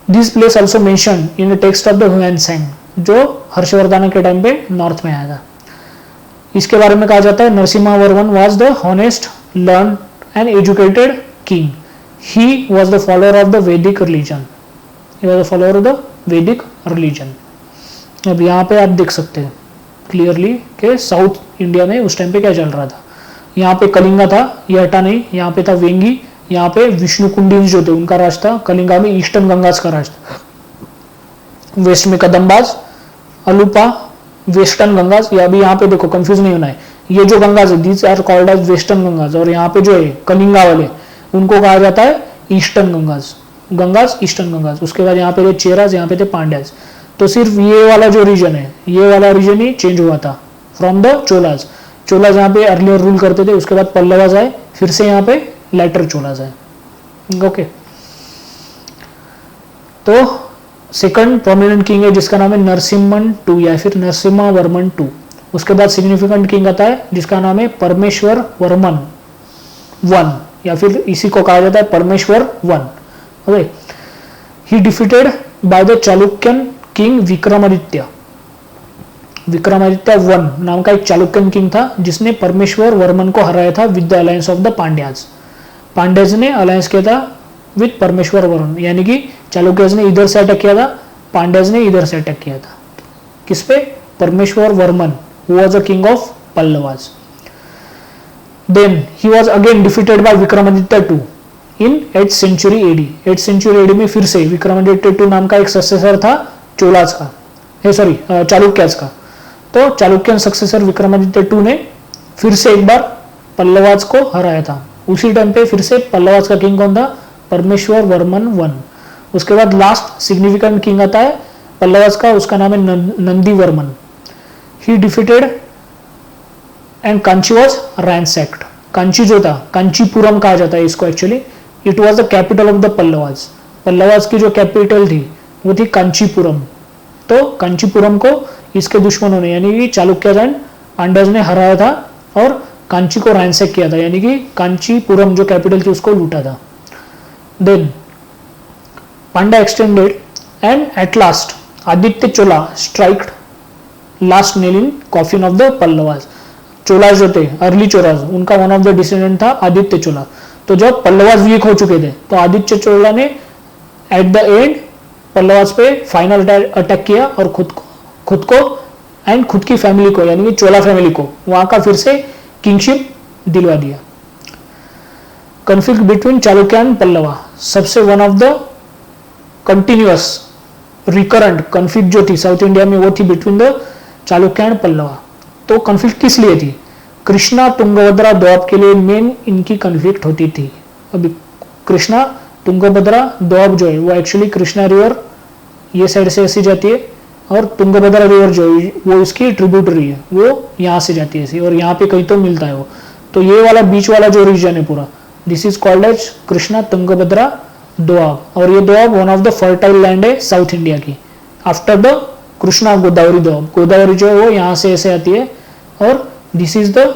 This place also mention in the text of the Hiuen Tsang, जो हर्षवर्धन के टाइम पे नॉर्थ में आया था। इसके बारे में कहा जाता है Narasimha Varman was the honest, learn and educated king. He was the follower of the Vedic religion, he was the follower of the Vedic religion. अब यहाँ पे आप देख सकते हैं क्लियरली कि साउथ इंडिया में उस टाइम पे क्या चल रहा था। यहाँ पे कलिंगा था, ये हटा नहीं, यहाँ पे था वेंगी, यहाँ पे विष्णु कुंडिन जो थे उनका राज था, कलिंगा में ईस्टर्न गंगाज का राज था, वेस्ट में कदम्बाज, अलूपा, वेस्टर्न गंगाज। या अभी यहाँ पे देखो कंफ्यूज नहीं होना है, ये जो गंगाज है these are called as western Gangas और यहाँ पे जो है कलिंगा वाले उनको कहा जाता है ईस्टर्न गंगाज, गंगाज ईस्टर्न गंगाज। उसके बाद यहाँ पे थे चेराज, यहाँ पे थे पांड्याज। तो सिर्फ ये वाला जो रीजन है ये वाला रीजन ही चेंज हुआ था फ्रॉम द चोलाज। चोलाज यहाँ पे अर्लियर रूल करते थे, उसके बाद पल्लवाज आए, फिर से यहाँ पे लाइटर चोलाज आए। ओके, तो सेकंड प्रोमिनेंट किंग है जिसका नाम है नरसिम्हन टू या फिर नरसिम्हा वर्मन टू। उसके बाद सिग्निफिकेंट किंग आता है जिसका नाम है परमेश्वर वर्मन वन या फिर इसी को कहा जाता है परमेश्वर one. Okay, he defeated by the Chalukyan king Vikramaditya, Vikramaditya one नाम का एक चालुक्यन किंग था जिसने परमेश्वर वर्मन को हराया था with the alliance of the Pandyas. Pandyas ने अलायंस किया था विद परमेश्वर वर्मन, यानी कि चालुक्यज ने इधर से अटैक किया था, पांड्याज ने इधर से अटैक किया था। किस पे, Parameshwar Varman who was a king of Pallavas. Then he was again defeated by Vikramaditya two in 8th century AD. 8th century AD में फिर से विक्रमादित्य टू नाम का एक सक्सेसर था चोलाज का, सॉरी चालुक्यज का। तो चालुक्यन सक्सेसर विक्रमादित्य टू ने फिर से एक बार पल्लवाज को हराया था। उसी टाइम पे फिर से पल्लवाज का किंग कौन था, परमेश्वर वर्मन वन। उसके बाद लास्ट सिग्निफिकेंट किंग आता है पल्लवाज का, उसका नाम है Nandi Varman. He defeated and Kanchi was ransacked. Kanchi जो था, कांचीपुरम कहा जाता है इसको actually, it was the capital of the Pallavas. Pallavas की जो कैपिटल थी वो थी कांचीपुरम। तो कांचीपुरम को इसके दुश्मनों ने यानी कि चालुक्यज एंड पांड्याज ने हराया था और कांची को रैंसैक किया था, यानी कि कांचीपुरम जो कैपिटल थी उसको लूटा था। Then Pandya extended and at last Aditya Chola striked last nail in coffin of the Pallavas. Cholas जो थे अर्ली चोलाज उनका वन ऑफ द डिसेंडेंट था आदित्य चोला। तो जब पल्लवाज वीक हो चुके थे तो आदित्य चोला ने एट द एंड पल्लवाज पे फाइनल अटैक किया और खुद को एंड खुद की फैमिली को यानी कि चोला फैमिली को वहां का फिर से किंगशिप दिलवा दिया। Conflict between Chalukya and Pallava, सबसे one of the continuous recurrent conflict जो थी साउथ इंडिया में वो थी between the Chalukya and Pallava. तो कॉन्फ्लिक्ट किस लिए थी, कृष्णा तुंगभद्रा दोआब के लिए मेन इनकी कॉन्फ्लिक्ट होती थी। अभी कृष्णा तुंगभद्रा दोआब जो है वो एक्चुअली कृष्णा रिवर ये साइड से ऐसी जाती है, और तुंगभद्रा रिवर जो वो इसकी ट्रिब्यूटरी है, वो यहाँ से जाती है ऐसी, और यहाँ पे कहीं तो मिलता है वो। तो ये वाला बीच वाला जो रीजन है पूरा, this is called as Krishna Tungabhadra doab. और ये doab one of the fertile land है साउथ इंडिया की, आफ्टर द कृष्णा गोदावरी दोआब। गोदावरी जो है वो यहाँ से ऐसे आती है, और this is the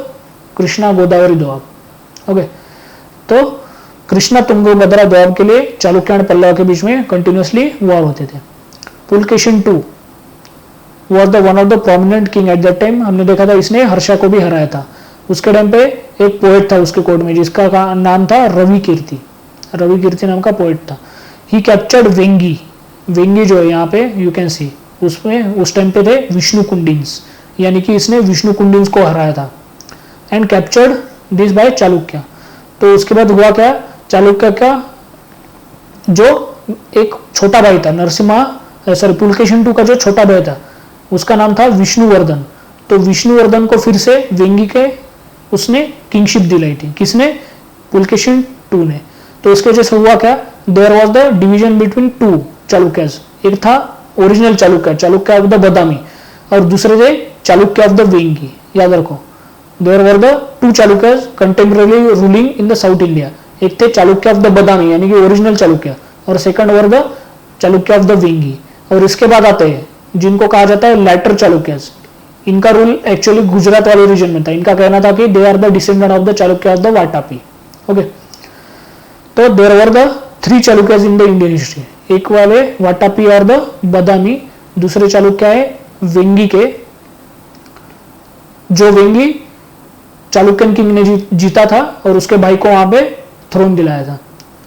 Krishna Godavari doab. Okay, तो कृष्णा तुंगभद्रा दोआब के लिए चालुक्य एंड पल्लव के बीच में कंटिन्यूसली वॉर होते थे। Pulakeshin II was the one of the prominent king at that time। हमने देखा था इसने हर्षा को भी हराया था। उसके टाइम पे एक पोएट था उसके कोर्ट में जिसका नाम था रवि कीर्ति। रवि कीर्ति नाम का पोएट था। ही कैप्चर्ड वेंगी। वेंगी जो है यहाँ पे यू कैन सी, उसमें उस टाइम पे थे विष्णु कुंडिन्स, यानी कि इसने विष्णु कुंडिन्स को हराया था। And captured this by Chalukya. तो उसके बाद हुआ क्या, चालुक्य का जो एक छोटा भाई था नरसिम्हा, सॉरी पुलकेशिन II का जो छोटा भाई था उसका नाम था विष्णुवर्धन। तो विष्णुवर्धन को फिर से वेंगी के उसने किंगशिप दिलाई थी। किसने? पुलकेशिन II ने। तो इसके वजह से हुआ क्या, there was the division between two Chalukyas. एक था original Chalukya, Chalukya of the Badami, और दूसरे थे चालुक्य ऑफ द वेंगी। याद रखो, there were the two Chalukyas contemporary ruling in the south India. एक थे चालुक्य ऑफ द बदामी यानी कि ओरिजिनल चालुक्य, और second were the Chalukya of the Vengi. और इसके बाद आते हैं जिनको कहा जाता है लैटर चालुक्यस। इनका रूल एक्चुअली गुजरात वाले रीजन में था। इनका कहना था कि they are the descendant of the Chalukya of the Vatapi. Okay, तो there were the 3 Chalukyas in the Indian history. एक वाले वाटापी और द बदामी, दूसरे चालुक्य है वेंगी के, जो वेंगी चालुक्यन किंग ने जीता था और उसके भाई को वहां पे थ्रोन दिलाया था।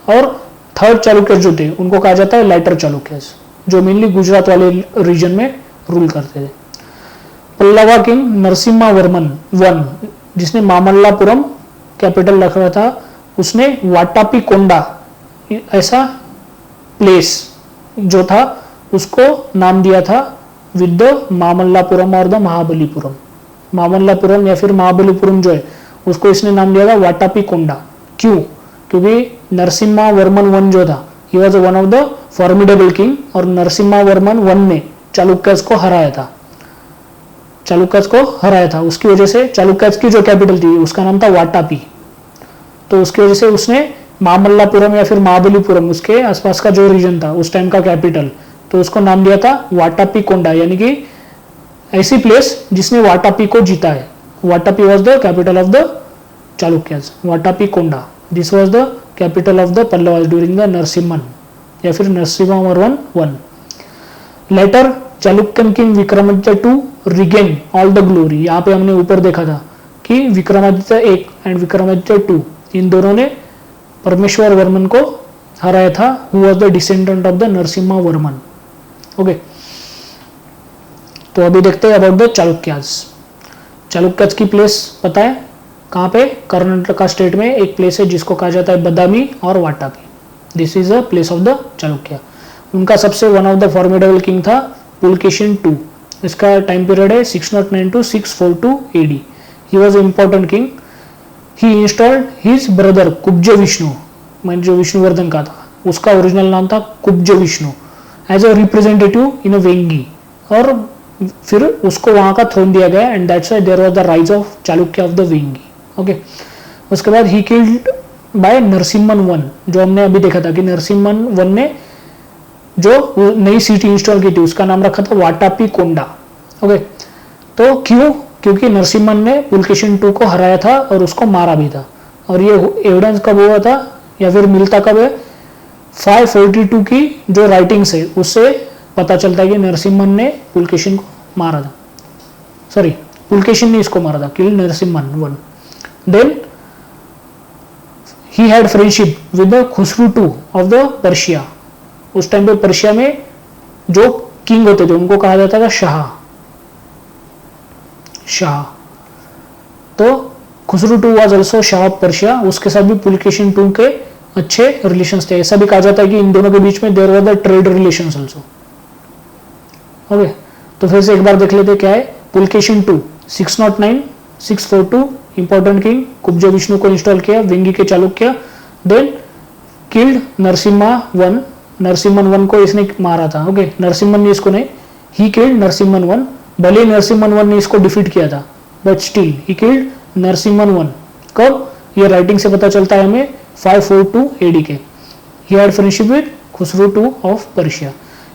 और थर्ड चालुक्य जो थे उनको कहा जाता है लाइटर चालुक्यस, जो मेनली गुजरात वाले रीजन में रूल करते थे। पल्लवा किंग नरसिम्हा वर्मन I, जिसने मामल्लापुरम कैपिटल रखा था, उसने वाटापी कोंडा ऐसा प्लेस जो था उसको नाम दिया था विद द मामल्लापुरम और द महाबलीपुरम। मामल्लापुरम या फिर महाबलीपुरम जो है उसको इसने नाम दिया था वाटापी कोंडा। क्यों? क्योंकि नरसिम्हा वर्मन I जो था, he was one of the formidable king, और नरसिम्हा वर्मन I ने चालुक्यस को हराया था। चालुक्यस को हराया था, उसकी वजह से चालुक्यस की जो कैपिटल थी उसका नाम था वाटापी। तो उसकी वजह से उसने मामल्लापुरम या फिर महाबलीपुरम, उसके आसपास का जो रीजन था उस टाइम का कैपिटल, तो उसको नाम दिया था वाटापी कोंडा, यानी कि ऐसी प्लेस जिसने वाटापी को जीता है। Vatapi was the capital of the Chalukyas, Vatapi Konda. This was the capital of the Pallavas during the Narasimhan या फिर Narasimha I। Later Chalukyan king Vikramaditya II regain all the glory. यहाँ पे हमने ऊपर देखा था कि Vikramaditya I and Vikramaditya II इन दोनों ने परमेश्वर वर्मन को हराया था, who was the descendant of the Narasimha Varman. Okay, तो अभी देखते हैं अबाउट द चालुक्यास। चालुक्यास की प्लेस पता है कहाँ पे? कर्नाटका स्टेट में एक प्लेस है जिसको कहा जाता है बदामी और Vatapi. This is a place of the Chalukya. उनका सबसे one of the formidable king था पुलकेशिन II। इसका टाइम पीरियड है 609 to 642 AD। He was important king. He installed his brother Kubja Vishnu, मैं जो विष्णुवर्धन का था उसका ओरिजिनल नाम था Kubja Vishnu, as a representative in a Vengi, और फिर उसको वहां का थ्रोन दिया गया, and that's why there was the rise of Chalukya of the Vengi. Okay, उसके बाद he killed by Narasimhan I, जो हमने अभी देखा था कि नरसिम्हन I ने जो नई सिटी इंस्टॉल की थी उसका नाम रखा था वाटापी कोंडा। ओके, तो क्यों? क्योंकि नरसिम्हन ने पुलकेशिन II को हराया था और उसको मारा भी था। और ये एविडेंस कब हुआ था या फिर मिलता कब है? 542 की जो राइटिंग्स है उससे पता चलता है कि नरसिम्हन ने पुलकेशिन को मारा था। सॉरी, पुलकेशिन ने इसको मारा था, killed Narasimhan I। Then he had friendship with the Khusrau II of the Persia. उस टाइम पे पर्शिया में जो किंग होते थे उनको कहा जाता था शाह। तो Khusru II was also Shah of Persia. उसके साथ भी पुलकेशिन II के अच्छे रिलेशंस थे। ऐसा भी कहा जाता है कि इन दोनों के बीच में there were the trade relations also. Okay, तो फिर से एक बार देख लेते क्या है। Pulakeshin II 609 642 important king, Kubja Vishnu को इंस्टॉल किया, वेंगी के Chalukya. Then killed Narasimha I, Narasimhan I को इसने मारा था। ओके, नरसिम्हन ने इसको नहीं, ही किल्ड नरसिम्हन वन, भले नरसिम्हन वन ने इसको डिफीट किया था, but still he killed Narasimhan one. कब? ये राइटिंग से पता चलता है हमें 542 AD के। ही had friendship with Khusru II of Persia.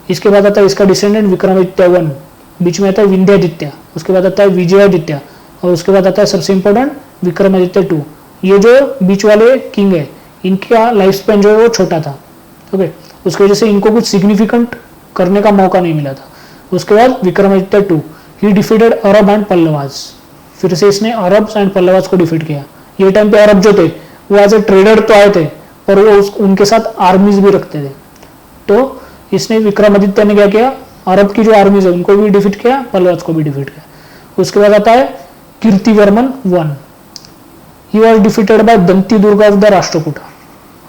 इसके बाद आता है इसका डिसेंडेंट विक्रमादित्य वन, बीच में आता है विंध्यादित्य, उसके बाद आता है विजयादित्य, और उसके बाद आता है सबसे इंपॉर्टेंट विक्रमादित्य II। ये जो बीच वाले किंग है इनका लाइफ स्पैन जो है वो छोटा था, ओके, उसकी वजह से इनको कुछ सिग्निफिकेंट करने का मौका नहीं मिला था। उसके बाद Vikramaditya II, he defeated Arab and Pallavas, फिर से इसने अरब एंड पल्लवास को डिफीट किया। ये टाइम पे अरब जो थे वो एज ए ट्रेडर तो आए थे, पर वो उनके साथ आर्मीज भी रखते थे। तो इसने विक्रमादित्य ने क्या किया, अरब की जो आर्मीज है उनको भी डिफीट किया, पल्लवास को भी डिफीट किया। उसके बाद आता है Kirtivarman one, he was defeated by Danti Durga of the Rashtrakuta.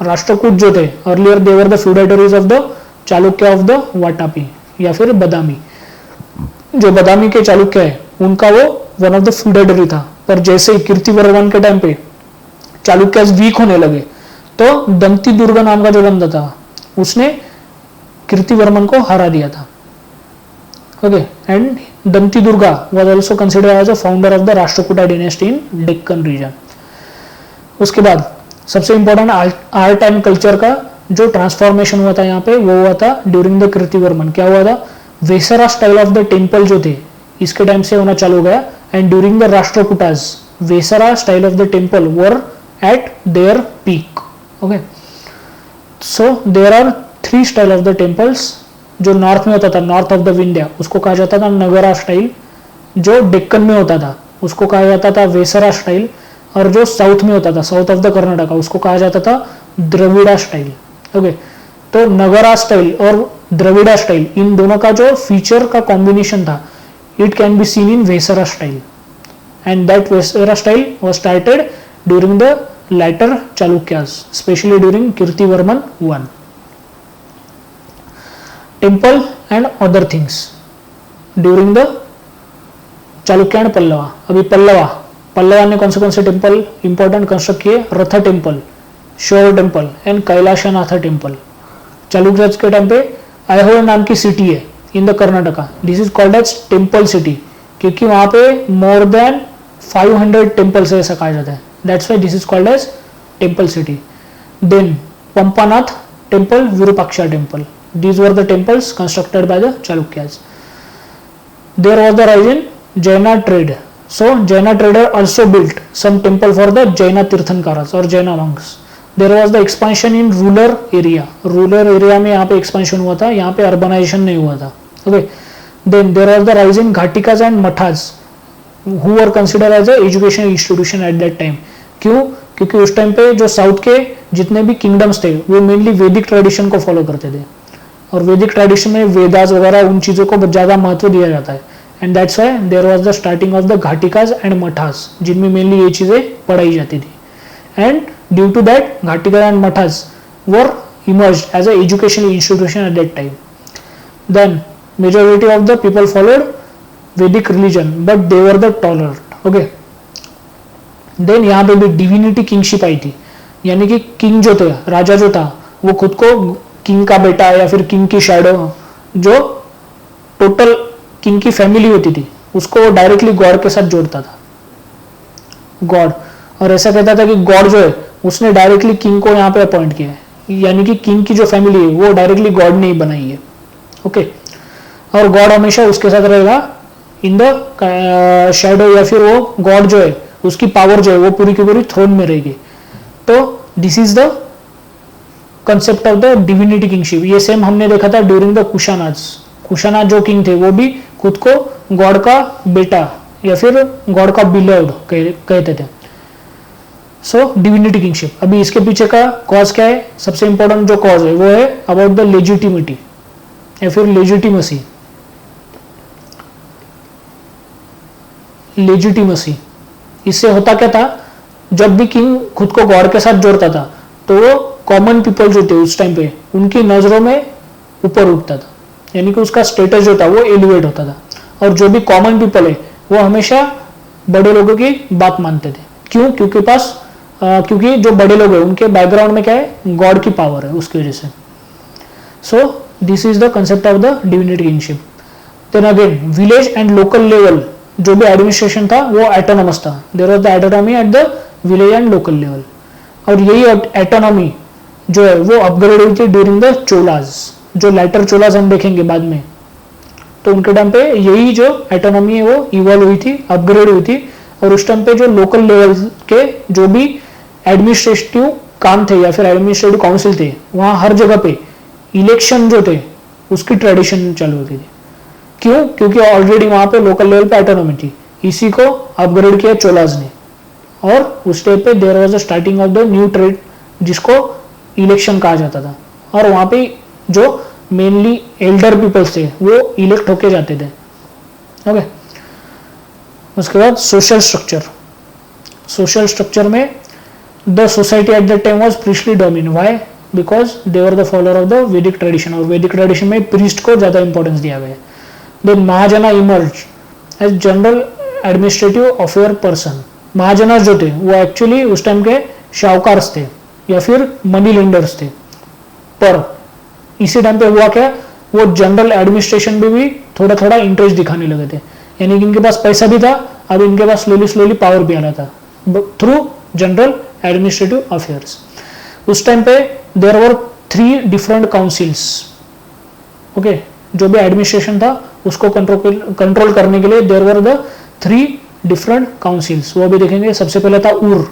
Rashtrakuta जो थे earlier they were the feudatories of the Chalukya of the Vatapi या फिर बदामी। जो बदामी के चालुक्य है उनका वो वन ऑफ द फ्यूडेटरी था, पर जैसे ही कीर्तिवर्मन के टाइम पे चालुक्य वीक होने लगे तो दंती दुर्गा नाम का जो बंदा था उसने कीर्तिवर्मन को हरा दिया था, okay. And Danti Durga was also considered as a founder of the Rashtrakuta dynasty in Deccan region. उसके बाद सबसे इंपॉर्टेंट आर्ट एंड कल्चर का जो ट्रांसफॉर्मेशन हुआ था यहाँ पे वो हुआ था ड्यूरिंग द कीर्तिवर्मन। क्या हुआ था, Vesara style of the temple जो थे इसके टाइम से होना चालू हो गया, and during the Rashtrakutas Vesara style of the temple were at their peak, okay. So there are 3 style of the temples. जो नॉर्थ में होता था, नॉर्थ ऑफ द विंध्या, उसको कहा जाता था नगरा स्टाइल। जो डेक्कन में होता था उसको कहा जाता था वेसरा स्टाइल, और जो साउथ में होता था, साउथ ऑफ द कर्नाटका, उसको कहा जाता था द्रविड़ा स्टाइल, ओके। तो नगरा स्टाइल और द्रविड़ा स्टाइल इन दोनों का जो फीचर का कॉम्बिनेशन था, it can be seen in Vesara style, and that Vesara style was started during the later Chalukyas, especially during Kirtivarman I. Temple and other things during the Chalukya and Pallava. अभी पल्लवा ने कौन से temple important construct किए, Rath temple, shore temple and Kailashnath temple. Chalukya के time पे ऐहोल नाम की city है in the Karnataka, this is called as temple city, क्योंकि वहां पे मोर देन 500 टेम्पल्स है ऐसा कहा जाता है। That's why this is called as temple city. Then Pampanath temple, Virupaksha temple. These were the temples constructed by the Chalukyas. There was the rise in Jaina trade. So Jaina trader also built some temple for the Jaina Tirthankaras or Jaina monks. There was the expansion in rural area. Rural area में यहाँ पे expansion हुआ था, यहाँ पे urbanization नहीं हुआ था, okay. Then there was the rise in Ghatikas and Mathas, who were considered as a educational institution at that time. क्यों? क्योंकि उस टाइम पे जो साउथ के जितने भी किंगडम्स थे वो मेनली वैदिक ट्रेडिशन को फॉलो करते थे, और वैदिक ट्रेडिशन में वेदास वगैरह उन चीज़ों को ज़्यादा महत्व दिया जाता है, and that's why there was the starting of the Ghatikas and Mathas, जिनमें मेनली ये चीज़ें पढ़ाई जाती थी। And due to that Ghatika and Mathas were emerged as a educational institution at that time. Then majority of the people followed Vedic religion, but they were the tolerant, okay. Then यहाँ पे भी divinity kingship आई थी, यानी कि किंग जो थे, राजा जो था, वो खुद को किंग का बेटा या फिर किंग की शैडो, जो टोटल किंग की फैमिली होती थी, उसको डायरेक्टली गॉड के साथ जोड़ता था, गॉड। और ऐसा कहता था कि गॉड जो है उसने डायरेक्टली किंग को यहाँ पे अपॉइंट किया है, यानी कि किंग की जो फैमिली है वो डायरेक्टली गॉड ने ही बनाई है, ओके। और गॉड हमेशा उसके साथ रहेगा इन द शैडो, या फिर वो गॉड जो है उसकी पावर जो है वो पूरी की पूरी थ्रोन में रहेगी। तो this is the concept of the divinity kingship. ये सेम हमने देखा था ड्यूरिंग द कुशानाज। कुशानाज जो किंग थे वो भी खुद को गॉड का बेटा या फिर गॉड का बिलोव्ड कहते थे। सो डिविनिटी किंगशिप। अभी इसके पीछे का कॉज क्या है? सबसे इंपॉर्टेंट जो कॉज है वो है अबाउट द लेजिटिमिटी या फिर लेजिटिमसी। लेजिटिमसी इससे होता क्या था, जब भी किंग खुद को गॉड के साथ जोड़ता था तो वो कॉमन पीपल जो थे उस टाइम पे उनकी नजरों में ऊपर उठता था, यानी कि उसका स्टेटस जो था वो एलिवेट होता था। और जो भी कॉमन पीपल है वो हमेशा बड़े लोगों की बात मानते थे। क्यों? क्योंकि जो बड़े लोग हैं उनके बैकग्राउंड में क्या है, गॉड की पावर है, उसकी वजह से। So this is the concept of the divinity kingship. Then again village and local level जो भी एडमिनिस्ट्रेशन था वो ऑटोनॉमस था, there was the autonomy at the village and local level. और यही ऑटोनॉमी जो है वो अपग्रेड हुई थी ड्यूरिंग द चोलाज, जो लेटर चोलाज हम देखेंगे बाद में, तो उनके टाइम पे यही जो ऑटोनॉमी है वो इवॉल्व हुई थी, अपग्रेड हुई थी। और उस टाइम पे जो लोकल लेवल के जो भी एडमिनिस्ट्रेटिव काम थे या फिर एडमिनिस्ट्रेटिव काउंसिल थे, वहां हर जगह पे इलेक्शन जो थे उसकी ट्रेडिशन चालू होती थी। क्यों? क्योंकि ऑलरेडी वहां पे लोकल लेवल पे ऑटोनॉमी थी, इसी को अपग्रेड किया चोलाज ने। और उस टाइम पे there was the starting of the new trade जिसको इलेक्शन कहा जाता था। और वहां पे जो मेनली एल्डर पीपल्स थे वो इलेक्ट होके जाते थे। ओके, उसके बाद सोशल स्ट्रक्चर। सोशल स्ट्रक्चर में the society at that time was priestly dominant. Why? Because they were the follower of the Vaidik tradition, और वैदिक ट्रेडिशन में प्रीस्ट को ज्यादा इंपॉर्टेंस दिया गया है। Then Mahajana emerge as general administrative affair person. Mahajanas जो थे वो एक्चुअली उस टाइम के शाहूकार थे या फिर मनी लेंडर्स थे, पर इसी टाइम पे हुआ क्या, वो जनरल एडमिनिस्ट्रेशन में भी थोड़ा थोड़ा इंटरेस्ट दिखाने लगे थे, यानी कि इनके पास पैसा भी था, अब इनके पास स्लोली पावर भी आ रहा था थ्रू जनरल एडमिनिस्ट्रेटिव अफेयर्स। उस टाइम पे there were 3 different councils. Okay, जो भी एडमिनिस्ट्रेशन था उसको कंट्रोल करने के लिए there were the 3 different councils, वो भी देखेंगे। सबसे पहले था उर।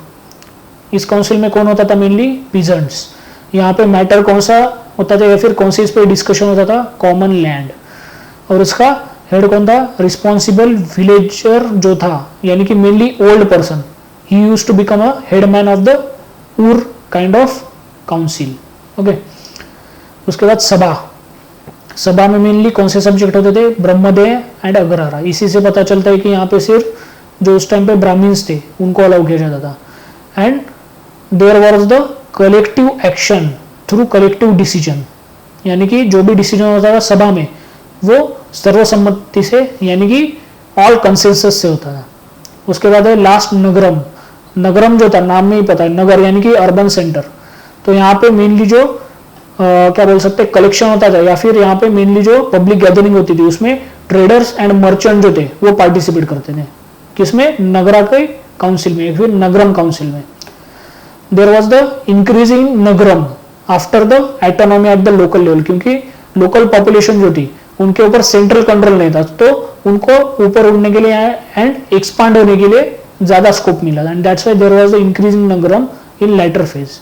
इस काउंसिल में कौन होता था? Mainly peasants. यहाँ पे मैटर कौन सा होता था या फिर कौन सी इस पे डिस्कशन होता था? Common land. और इसका हेड कौन था? रिस्पॉन्सिबल विलेजर जो था, यानी कि mainly old person, he used to become a headman of the Ur kind of council. Okay, उसके बाद सभा। सभा में मेनली कौन से सब्जेक्ट होते थे? ब्रह्मदेय एंड अग्रहारा। इसी से पता चलता है कि यहाँ पे सिर्फ जो उस टाइम पे ब्राह्मण्स थे उनको अलाउ किया जाता था। And there was the collective action through collective decision, यानी कि जो भी डिसीजन होता था सभा में वो सर्वसम्मति से, यानी कि ऑल कंसेंसस से होता था। उसके बाद है लास्ट नगरम। नगरम जो था, नाम में ही पता है, नगर यानी कि अर्बन सेंटर। तो यहाँ पे मेनली जो क्या बोल सकते हैं, कलेक्शन होता था या फिर यहाँ पे मेनली जो पब्लिक गैदरिंग होती थी उसमें ट्रेडर्स एंड मर्चेंट जो थे वो पार्टिसिपेट करते थे। किसमें? नगरा के काउंसिल में या फिर नगरम काउंसिल में। There was the increasing Nagaram after the autonomy at the local level, क्योंकि लोकल पॉपुलेशन जो थी उनके ऊपर सेंट्रल कंट्रोल नहीं था, तो उनको ऊपर उड़ने के लिए एंड एक्सपांड होने के लिए ज्यादा स्कोप मिला, and that's why there was the increasing Nagaram in later phase.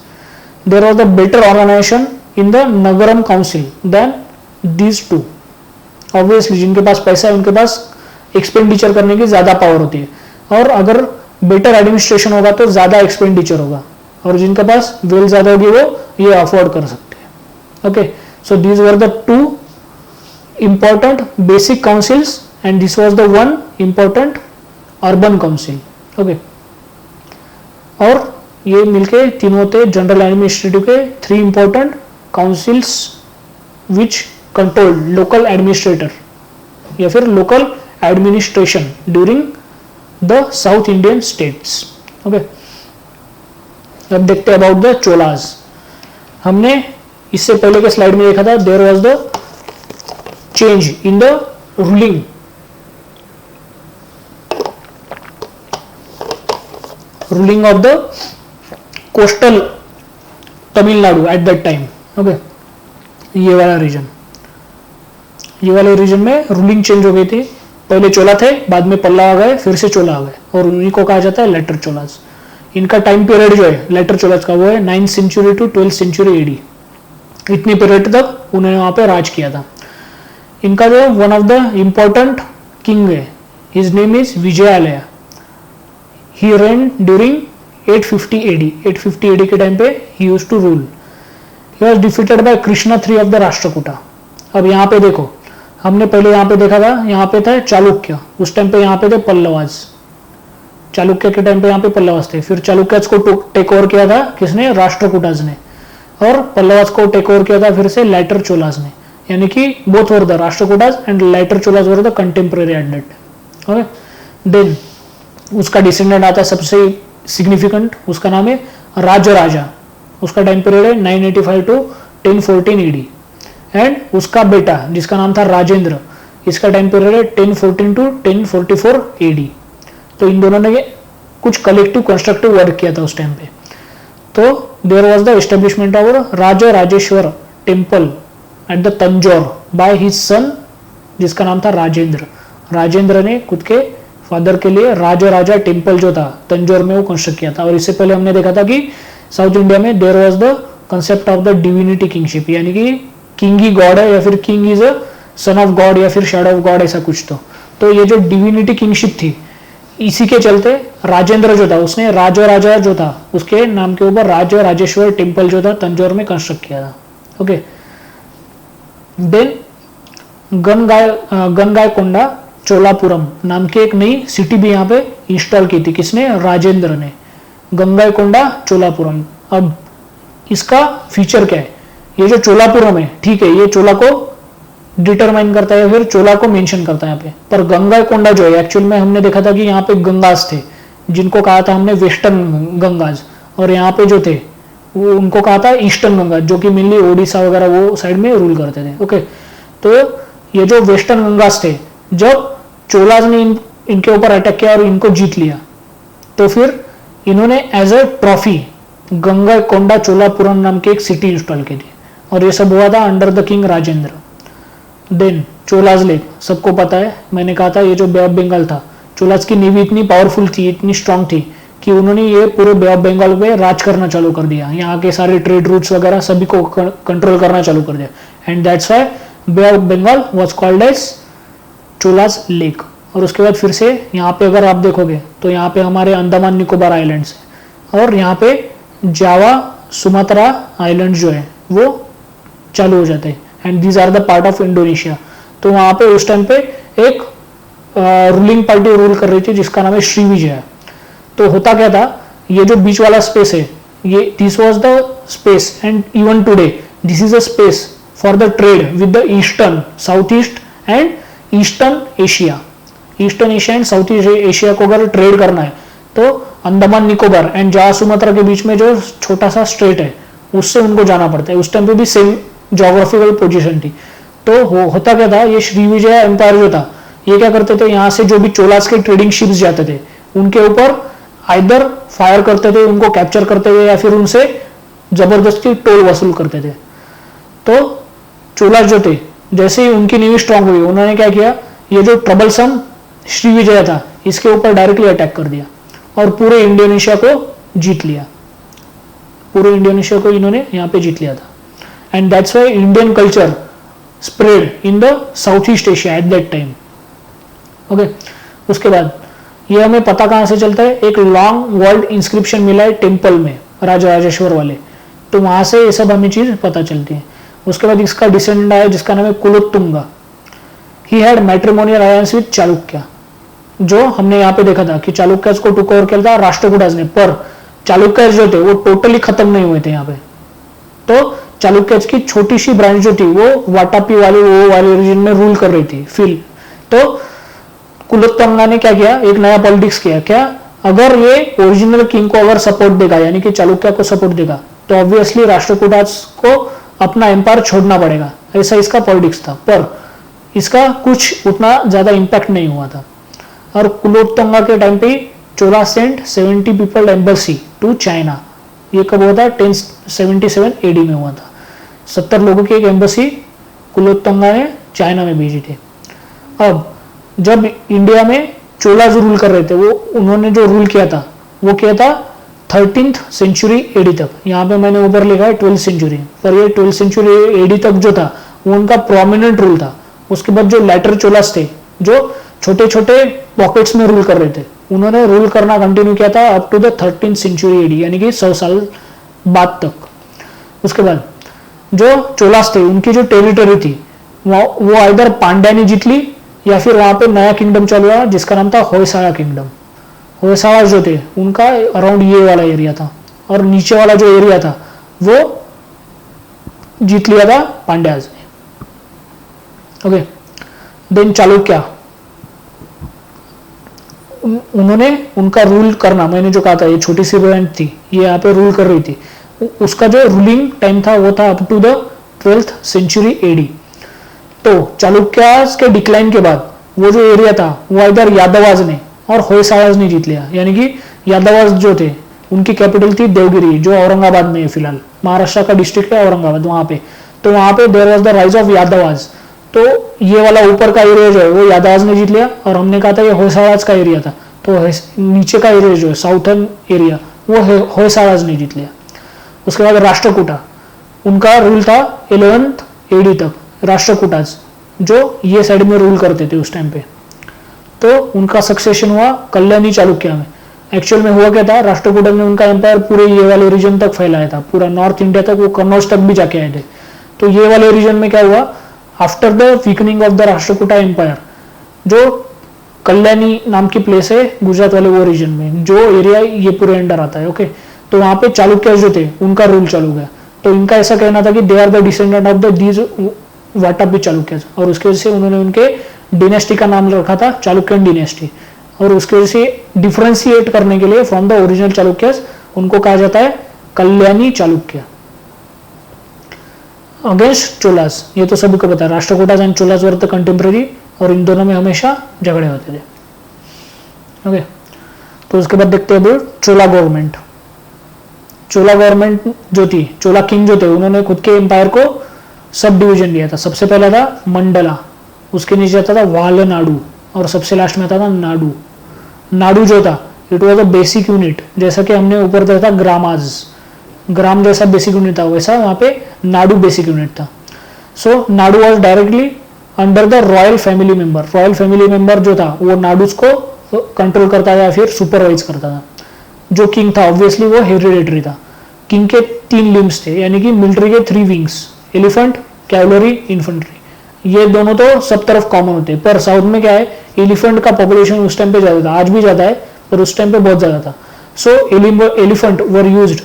There was the better organisation in the Nagaram council then these two. Obviously जिनके पास पैसा है उनके पास एक्सपेंडिचर करने की ज्यादा पावर होती है, और अगर बेटर एडमिनिस्ट्रेशन होगा तो ज्यादा एक्सपेंडिचर होगा, और जिनके पास वेल ज्यादा होगी वो ये अफोर्ड कर सकते हैं। Okay, so these were the 2 important basic councils and this was the one important urban council. Okay, और ये मिलके तीनों थे जनरल एडमिनिस्ट्रेटिव के 3 important councils which control local administrator या फिर local administration during the South Indian states. Okay, अब देखते हैं about the चोलाज। हमने इससे पहले के स्लाइड में देखा था there was the change in the ruling of the coastal Tamil Nadu at that time. Okay, ये वाला रीजन में रूलिंग चेंज हो गई थी। पहले चोला थे, बाद में पल्लव आ गए, फिर से चोला आ गए, और उन्हीं को कहा जाता है लेटर चोलास। इनका टाइम पीरियड जो है लेटर चोलास का वो है 9th century to 12th century AD. इतनी पीरियड तक उन्होंने वहां पे राज किया था। इनका जो one of the important king है, his name is Vijayalaya. He reign during 850 AD. 850 AD के टाइम पे he used to rule. He was defeated by Krishna III of the Rashtrakuta. अब यहाँ पे देखो, हमने पहले यहाँ पे देखा था, यहाँ पे था चालुक्य, उस टाइम पे यहाँ पे थे पल्लवाज। चालुक्य के टाइम पे यहाँ पे पल्लवाज थे, फिर चालुक्यज को टेक ओवर किया था किसने? राष्ट्रकूटाज ने, और पल्लवाज को टेक ओवर किया था फिर से लेटर चोलाज ने, यानी कि both were the Rashtrakutas and later Cholas were the contemporary at that. Okay, then उसका डिसेंडेंट आता है सबसे सिग्निफिकेंट, उसका नाम है राजराजा। उसका टाइम पीरियड है 985 टू 1014 एडी। एंड उसका बेटा जिसका नाम था राजेंद्र, इसका टाइम पीरियड है 1014 टू 1044 एडी। तो इन दोनों ने कुछ कलेक्टिव कंस्ट्रक्टिव वर्क किया था उस टाइम पे। तो there was the establishment of Raja Rajeshwar temple at the Tanjore by his son, जिसका नाम था राजेंद्र। राजेंद्र ने खुद के फादर के लिए राजा टेम्पल जो था तंजौर में वो कंस्ट्रक्ट किया था। और इससे पहले हमने देखा था कि साउथ इंडिया में there was the concept of the divinity kingship, यानी कि किंग ही गॉड है या फिर king is a son of god या फिर शैडो ऑफ गॉड, ऐसा कुछ। तो ये जो डिविनिटी किंगशिप थी, इसी के चलते राजेंद्र जो था उसने राजा जो था उसके नाम के ऊपर राजा राजेश्वर टेम्पल जो था तंजौर में कंस्ट्रक्ट किया था। ओके, देन गनगायकोंडा चोलापुरम नाम की एक नई सिटी भी यहाँ पे इंस्टॉल की थी। किसने? राजेंद्र ने। गंगाईकोंडा चोलापुरम। अब इसका फीचर क्या है? ये जो चोलापुरम है, ठीक है, ये चोला को डिटरमाइन करता है, फिर चोला को मेंशन करता है यहाँ पे। पर गंगाईकोंडा जो है, एक्चुअल में हमने देखा था कि यहाँ पे गंगाज थे, जिनको कहा था हमने वेस्टर्न गंगाज, और यहाँ पे जो थे वो उनको कहा था ईस्टर्न गंगाज, जो कि मेनली ओडिशा वगैरह वो साइड में रूल करते थे। ओके, तो ये जो वेस्टर्न गंगाज थे, जब चोलाज ने इनके ऊपर अटैक किया और इनको जीत लिया, तो फिर इन्होंने as a trophy Gangaikonda Cholapuram नाम की एक सिटी इंस्टॉल की थी, और ये सब हुआ था under the king Rajendra. Then Cholas lake, सबको पता है, मैंने कहा था ये जो बे ऑफ बंगाल था, चोलाज की नेवी इतनी पावरफुल थी, इतनी स्ट्रांग थी कि उन्होंने ये पूरे बे ऑफ बंगाल पे राज करना चालू कर दिया। यहाँ के सारे ट्रेड रूट्स वगैरह सभी को कंट्रोल करना चालू कर दिया, and that's why Bay of Bengal was called as Cholas lake. और उसके बाद फिर से यहाँ पे अगर आप देखोगे तो यहाँ पे हमारे अंडमान निकोबार आइलैंड्स है, और यहाँ पे जावा सुमात्रा आइलैंड जो है वो चालू हो जाते हैं, and these are the part of Indonesia. तो वहाँ पे उस टाइम पे एक रूलिंग पार्टी रूल कर रही थी जिसका नाम है श्रीविजया। तो होता क्या था, ये जो बीच वाला स्पेस है, ये this was the space, and even today this is a space for the trade with the eastern, south east and eastern Asia. Eastern Asia and south east Asia को अगर ट्रेड करना है तो Andaman Nicobar and Java Sumatra के बीच में जो छोटा सा स्ट्रेट है उससे उनको जाना पड़ता है। उस टाइम पे भी सेम जोग्राफिकल पोजीशन थी। तो होता क्या था, ये श्रीविजया एम्पायर जो था, ये क्या करते थे, यहाँ से जो भी चोलास के ट्रेडिंग शिप्स जाते थे उनके ऊपर आइदर फायर करते थे, उनको कैप्चर करते थे, या फिर उनसे जबरदस्ती टोल वसूल करते थे। तो चोलास जो थे, जैसे ही उनकी नेवी स्ट्रांग हुई, उन्होंने क्या किया, ये जो ट्रबलसम श्रीविजया था इसके ऊपर डायरेक्टली अटैक कर दिया और पूरे इंडोनेशिया को जीत लिया। पूरे इंडोनेशिया को इन्होंने यहाँ पे जीत लिया था, and that's why Indian culture spread in the south east Asia eight that time. Okay, उसके बाद ये हमें पता कहाँ से चलता है, एक लॉन्ग वर्ल्ड इंस्क्रिप्शन मिला है टेम्पल में, राजा राजेश्वर वाले, तो वहां से ये सब हमें चीज पता चलती है। उसके बाद इसका डिसेंडेंट आया जिसका नाम है Kulottunga. He had matrimonial alliance with Chalukya, जो हमने यहाँ पे देखा था कि चालुक्य को टुक ओवर किया था राष्ट्रकूटास ने, पर चालुक्य जो थे वो टोटली खत्म नहीं हुए थे यहाँ पे। तो चालुक्य की छोटी सी ब्रांच जो थी वो वाटापी वाले रीजन में रूल कर रही थी फिल। तो कुलोत्तुंगा ने क्या किया, एक नया पॉलिटिक्स किया। क्या, अगर ये ओरिजिनल किंग को अगर सपोर्ट देगा, यानी कि चालुक्य को सपोर्ट देगा, तो ऑब्वियसली राष्ट्रकूटास को अपना एम्पायर छोड़ना पड़ेगा, ऐसा इसका पॉलिटिक्स था। पर इसका कुछ उतना ज्यादा इंपैक्ट नहीं हुआ था। और कुलोत्तुंगा के टाइम पे Chola sent 70 people embassy to China. ये कब हुआ था, 1077 एडी में हुआ था। 70 लोगों की एक एम्बेसी कुलोत्तुंगा ने चाइना में भेजी थी। अब जब इंडिया में चोलाज रूल कर रहे थे, वो उन्होंने जो रूल किया था वो किया था 13th सेंचुरी एडी तक। यहाँ पे मैंने ऊपर लिखा है 12th सेंचुरी, पर ये 12th सेंचुरी एडी तक जो था वो उनका प्रोमिनेंट रूल था। उसके बाद जो लेटर चोलास थे, जो छोटे छोटे पॉकेट्स में रूल कर रहे थे, उन्होंने रूल करना कंटिन्यू किया था up to the 13th century AD, यानी कि 100 साल बाद तक। उसके बाद जो चोलास थे उनकी जो टेरिटरी थी वो आइदर पांड्या ने जीत ली, या फिर वहां पे नया किंगडम चालू हुआ जिसका नाम था होयसाला किंगडम। होयसाला जो थे उनका अराउंड ये वाला एरिया था, और नीचे वाला जो एरिया था वो जीत लिया था पांड्याज ने। ओके, देन चालुक्य, उन्होंने उनका रूल करना, मैंने जो कहा था ये छोटी सी ब्रांच थी, ये यहाँ पे रूल कर रही थी, उसका जो रूलिंग टाइम था वो था up to the 12th century AD. तो चालुक्यास के डिक्लाइन के बाद वो जो एरिया था वो इधर यादवाज ने और होयसाळाज ने जीत लिया, यानी कि यादवाज जो थे उनकी कैपिटल थी देवगिरी, जो औरंगाबाद में है फिलहाल, महाराष्ट्र का डिस्ट्रिक्ट है औरंगाबाद वहां पे। तो वहां पे there was the rise of Yadavas. तो ये वाला ऊपर का एरिया जो है वो यादवाज ने जीत लिया, और हमने कहा था ये होयसाळाज का एरिया था, तो नीचे का एरिया जो है साउथर्न एरिया वो होयसाळाज ने जीत लिया। उसके बाद राष्ट्रकूटा, उनका रूल था 11th AD तक, राष्ट्रकूटाज जो ये साइड में रूल करते थे उस टाइम पे। तो उनका सक्सेशन हुआ कल्याणी चालुक्य में। एक्चुअल में हुआ क्या था, राष्ट्रकूटा ने उनका एम्पायर पूरे ये वाले रीजन तक फैलाया था, पूरा नॉर्थ इंडिया तक, वो कन्नौज तक भी जाके आए थे। तो ये वाले रीजन में क्या हुआ, after the weakening of the Rashtrakuta empire, जो कल्याणी नाम की प्लेस है गुजरात वाले वो रीजन में, जो एरिया ये पूरे अंडर आता है, ओके। तो वहां पे चालुक्य जो थे उनका रूल चालू गया। तो इनका ऐसा कहना था कि they are the descendant of the these Vatapi Chalukyas, और उसकी वजह से उन्होंने उनके डिनेस्टी का नाम रखा था चालुक्यन डिनेस्टी, और उसकी वजह से डिफरेंशिएट करने के लिए फ्रॉम द ओरिजिनल चालुक्यज उनको कहा जाता है कल्याणी चालुक्य। अगेंस्ट चोलास, ये तो सभी को पता है, Rashtrakutas and Cholas were the contemporary, और इन दोनों में हमेशा झगड़े होते थे, ओके। तो उसके बाद देखते हैं चोला गवर्नमेंट। चोला गवर्नमेंट जो थी, चोला किंग जो थे, उन्होंने खुद के एम्पायर को सब डिवीजन लिया था। सबसे पहला था मंडला, उसके नीचे आता था वालनाडु, और सबसे लास्ट में आता था नाडु। नाडु जो था it was a basic unit, जैसा कि हमने ऊपर देखा था ग्रामाज, ग्राम जैसा बेसिक यूनिट था वैसा वहां पे नाडु बेसिक यूनिट था। So Nadu was directly under the royal family member. Royal family member जो था वो नाडुस को कंट्रोल करता था या फिर सुपरवाइज करता था। जो किंग था ऑब्वियसली वो हेरिडेटरी था। किंग के 3 लिम्स थे, यानी कि मिलिट्री के 3 विंग्स, एलिफेंट, कैवलरी, इन्फेंट्री। ये दोनों तो सब तरफ कॉमन होते हैं, पर साउथ में क्या है, एलिफेंट का पॉपुलेशन उस टाइम पे ज्यादा था, आज भी ज्यादा है पर उस टाइम पे बहुत ज्यादा था। So elephant were used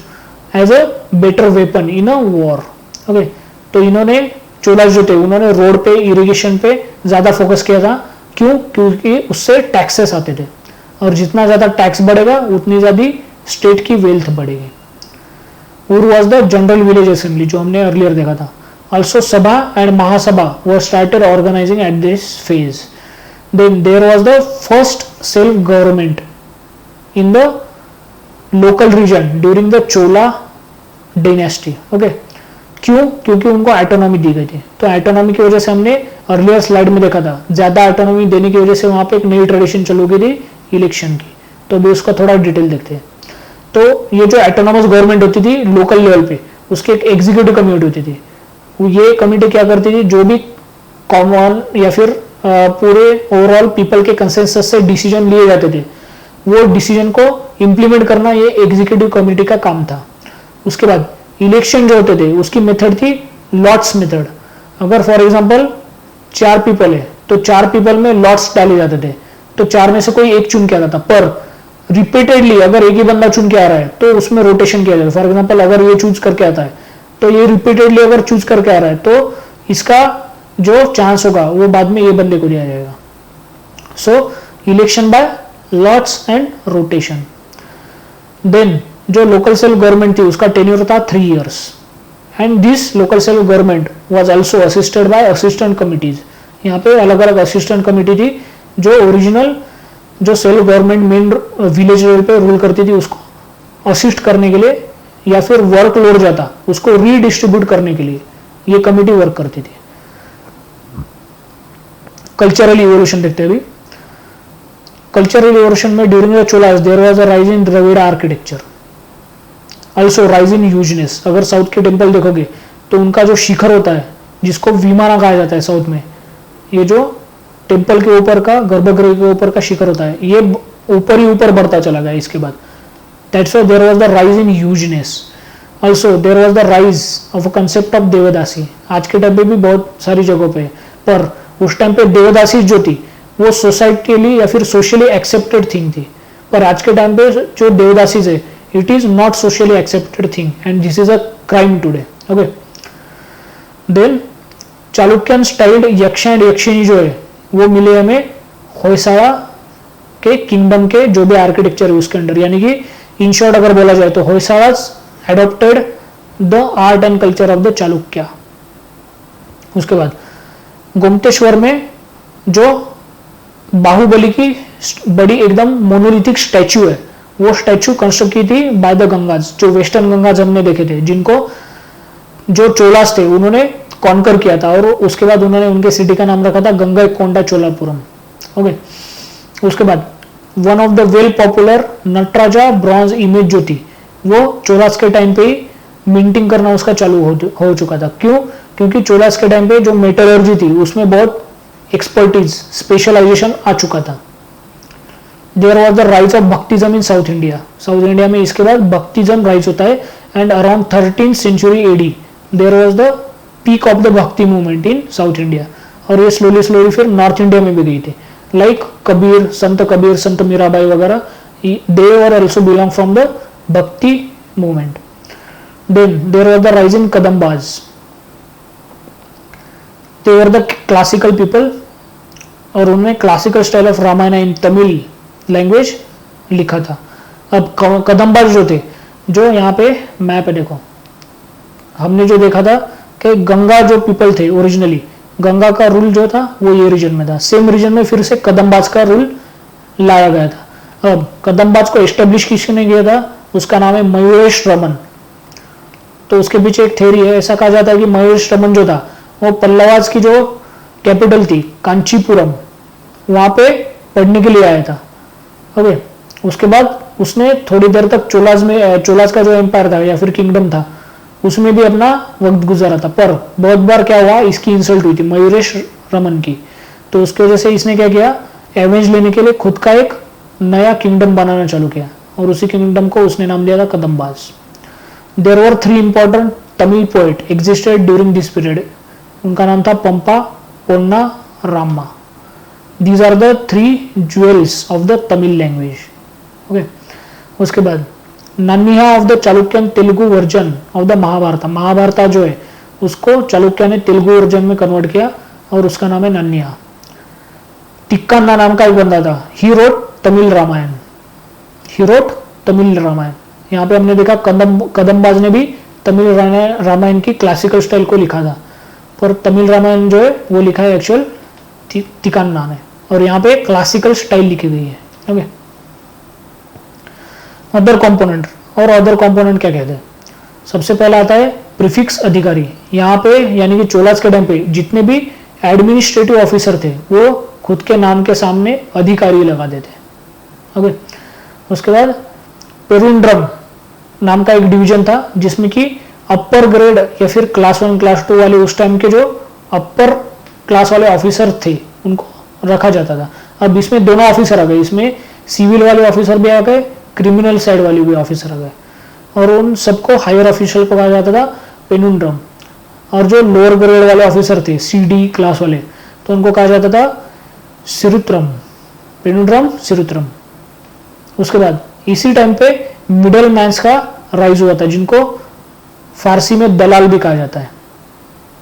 as a better weapon in a war, okay. तो इन्होंने चोलास जो थे उन्होंने रोड पे, इरिगेशन पे ज्यादा फोकस किया था। क्यों? क्योंकि उससे टैक्सेस आते थे, और जितना ज्यादा टैक्स बढ़ेगा उतनी ज्यादा स्टेट की वेल्थ बढ़ेगी। उर was the general village assembly, जो हमने अर्लियर देखा था। Also Sabha and Mahasabha were started organizing at this phase. Then there was the first self-government in the local region during the Chola dynasty. Okay. क्यों? क्योंकि उनको autonomy दी गई थी। तो ऑटोनॉमी की वजह से हमने अर्लियर स्लाइड में देखा था, ज्यादा ऑटोनॉमी देने की वजह से वहां पे एक नई ट्रेडिशन चालू की थी इलेक्शन की। तो अभी उसका थोड़ा डिटेल देखते हैं। तो ये जो ऑटोनॉमस गवर्नमेंट होती थी लोकल लेवल पे, उसकी एक एग्जीक्यूटिव कमेटी होती थी। ये कमेटी क्या करती थी, जो भी कॉमन या फिर पूरे ओवरऑल पीपल के कंसेंसस से डिसीजन लिए जाते थे, वो डिसीजन को इंप्लीमेंट करना ये एग्जीक्यूटिव कमेटी का काम था। उसके बाद इलेक्शन जो होते थे उसकी मेथड थी लॉट्स मेथड। अगर फॉर एग्जांपल 4 पीपल है तो 4 पीपल में लॉट्स डाले जाते थे, तो 4 में से कोई एक चुन के आता था। पर रिपीटेडली अगर एक ही बंदा चुन के आ रहा है तो उसमें रोटेशन किया जाता है। फॉर एग्जाम्पल अगर ये चूज करके आता है तो ये रिपीटेडली अगर चूज करके आ रहा है तो इसका जो चांस होगा वो बाद में ये बंदे को दिया जाएगा। So election by lots and rotation. Then जो लोकल सेल्फ गवर्नमेंट थी उसका टेन्योर था 3 years, and this local self government was also assisted by assistant committees. यहाँ पे अलग अलग असिस्टेंट कमिटी थी जो ओरिजिनल जो self government main village level पे रूल करती थी उसको असिस्ट करने के लिए, या फिर वर्कलोड जाता उसको रीडिस्ट्रीब्यूट करने के लिए ये कमिटी वर्क करती थी। कल्चरल इवोल्यूशन देखते हैं अभी। कल्चरल इवोल्यूशन में during the Cholas there was a rise in Dravida architecture, also rise in hugeness. अगर साउथ के टेम्पल देखोगे तो उनका जो शिखर होता है जिसको विमाना कहा जाता है साउथ में, ये जो टेम्पल के ऊपर का गर्भगृह के ऊपर का शिखर होता है ये ऊपर ही ऊपर बढ़ता चला गया इसके बाद। That's why there was the rise in hugeness. Also there was the rise of a concept of देवदासी। आज के टाइम पे भी बहुत सारी जगहों पे, पर उस टाइम पे देवदासी जो थी वो सोसाइटली या फिर सोशली एक्सेप्टेड थिंग थी, पर आज के टाइम पे जो देवदासी है it is not socially accepted thing and this is a crime today, okay. Then Chalukyan styled yaksha and yakshini जो है वो मिले हमें होयसाला के किंगडम के जो भी आर्किटेक्चर है उसके अंडर, यानी कि इन शॉर्ट अगर बोला जाए तो Hoysalas adopted the art and culture of the Chalukya. उसके बाद गोमतेश्वर में जो बाहुबली की बड़ी एकदम मोनोलिथिक स्टैचू है, वो स्टैचू कंस्ट्रक्ट की थी बाय द गंगाज, जो वेस्टर्न गंगाज हमने देखे थे, जिनको जो चोलास थे उन्होंने कॉन्कर किया था, और उसके बाद उन्होंने उनके सिटी का नाम रखा था गंगाईकोंडा चोलापुरम। ओके, उसके बाद one of the well popular Nataraja bronze image जो थी, वो चोलास के टाइम पे ही मिंटिंग करना उसका चालू हो चुका था। क्यों? क्योंकि चोलास के टाइम पे जो मेटलर्जी थी उसमें बहुत एक्सपर्टीज, स्पेशलाइजेशन आ चुका था। There was the rise of Bhaktism in south India. South India में इसके बाद भक्तिज्म राइज होता है, and around 13th century AD there was the peak of the bhakti movement in south India. और ये स्लोली स्लोली फिर नॉर्थ इंडिया में भी गई थी, लाइक कबीर, संत मीराबाई वगैरह, they were also belong from the bhakti movement. Then there was the rise in Kadambas, they were the classical people, और उन्होंने classical style of Ramayana in Tamil language लिखा था। अब कदम्बाज जो थे, जो यहाँ पे मैप है देखो, हमने जो देखा था कि गंगा जो पीपल थे ओरिजिनली, गंगा का रूल जो था वो ये रीजन में था, सेम रीजन में फिर से कदम्बाज का रूल लाया गया था। अब कदम्बाज को एस्टेब्लिश किसने किया था? उसका नाम है मयूरेश रमन। तो उसके पीछे एक थ्योरी है, ऐसा कहा जाता है कि मयूरेश रमन जो था वो पल्लवाज की जो कैपिटल थी कांचीपुरम, वहां पे पढ़ने के लिए आया था। ओके, उसके बाद उसने थोड़ी देर तक चोलाज का जो एम्पायर था या फिर किंगडम था उसमें भी अपना वक्त गुजारा था, पर बहुत बार क्या हुआ, इसकी इंसल्ट हुई थी मयूरेश रमन की। तो उसकी वजह से इसने क्या किया, एवेंज लेने के लिए खुद का एक नया किंगडम बनाना चालू किया, और उसी किंगडम को उसने नाम दिया था Kadambas. There were 3 important Tamil poet existed during this period. उनका नाम था Pampa, Ponna, Rama. These are the 3 jewels of the Tamil language. Okay, उसके बाद Nannaya of the Chalukyan Telugu version of the Mahabharata. Mahabharata जो है उसको चालुक्य ने तेलुगु वर्जन में कन्वर्ट किया, और उसका नाम है नन्निहा। तिक्कन्ना नाम का एक बंदा था, he wrote Tamil Ramayana, he wrote Tamil Ramayana. यहाँ पे हमने देखा कदम्बाज ने भी तमिल रामायण की क्लासिकल स्टाइल को लिखा था, पर तमिल रामायण जो है वो लिखा है एक्चुअल तिक्कन्ना ने, और यहाँ पे क्लासिकल स्टाइल लिखी गई है। ओके, अदर कंपोनेंट, और अदर कंपोनेंट क्या कहते हैं? सबसे पहला आता है प्रीफिक्स अधिकारी। यहाँ पे यानी कि चोलास के टाइम पे जितने भी एडमिनिस्ट्रेटिव ऑफिसर थे वो खुद के नाम के सामने अधिकारी लगा देते। ओके, उसके बाद पेरुंड्रम नाम का एक डिवीजन था, जिसमें कि अपर ग्रेड या फिर क्लास 1 क्लास 2 वाले उस टाइम के जो अपर क्लास वाले ऑफिसर थे उनको रखा जाता था। अब इसमें दोनों ऑफिसर आ गए, इसमें सिविल वाले ऑफिसर भी आ गए, क्रिमिनल साइड वाले भी ऑफिसर आ गए, और उन सबको हायर ऑफिशियल को कहा जाता था पेनुंड्रम। और जो लोअर ग्रेड वाले ऑफिसर थे CD क्लास वाले, तो उनको कहा जाता था सिरुत्रम, पेनुंड्रम, सिरुत्रम। उसके बाद इसी टाइम पे मिडल मैन्स का राइज हुआ था, जिनको फारसी में दलाल भी कहा जाता है,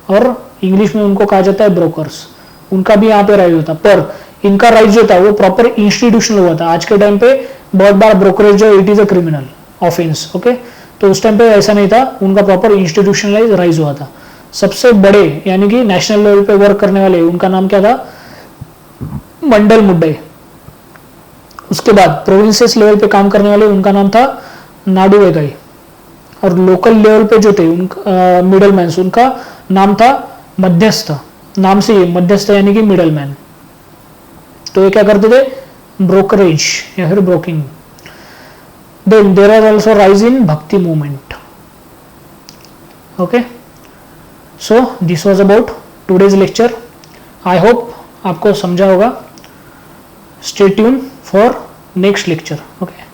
और इंग्लिश में उनको कहा जाता है ब्रोकर्स। उनका भी यहाँ पे राइज होता, पर इनका राइज जो था वो प्रॉपर इंस्टीट्यूशनल हुआ था। आज के टाइम पे बहुत बार ब्रोकरेज जो it is a criminal offence. Okay, तो उस टाइम पे ऐसा नहीं था, उनका प्रॉपर इंस्टीट्यूशनलाइज राइज हुआ था। सबसे बड़े यानी कि नेशनल लेवल पे वर्क करने वाले, उनका नाम क्या था? मंडल मुड्डे। उसके बाद प्रोविंसेस लेवल पे काम करने वाले, उनका नाम था नाडू वेगाई। और लोकल लेवल पे जो थे उनका मिडल मैन, उनका नाम था मध्यस्थ। नाम से ही मध्यस्थ यानी कि मिडल मैन। तो ये क्या करते थे? ब्रोकरेज या फिर broking. Then there are also rise in bhakti movement. Okay, so this was about today's lecture. I hope आपको समझा होगा। Stay tune for next lecture. Okay.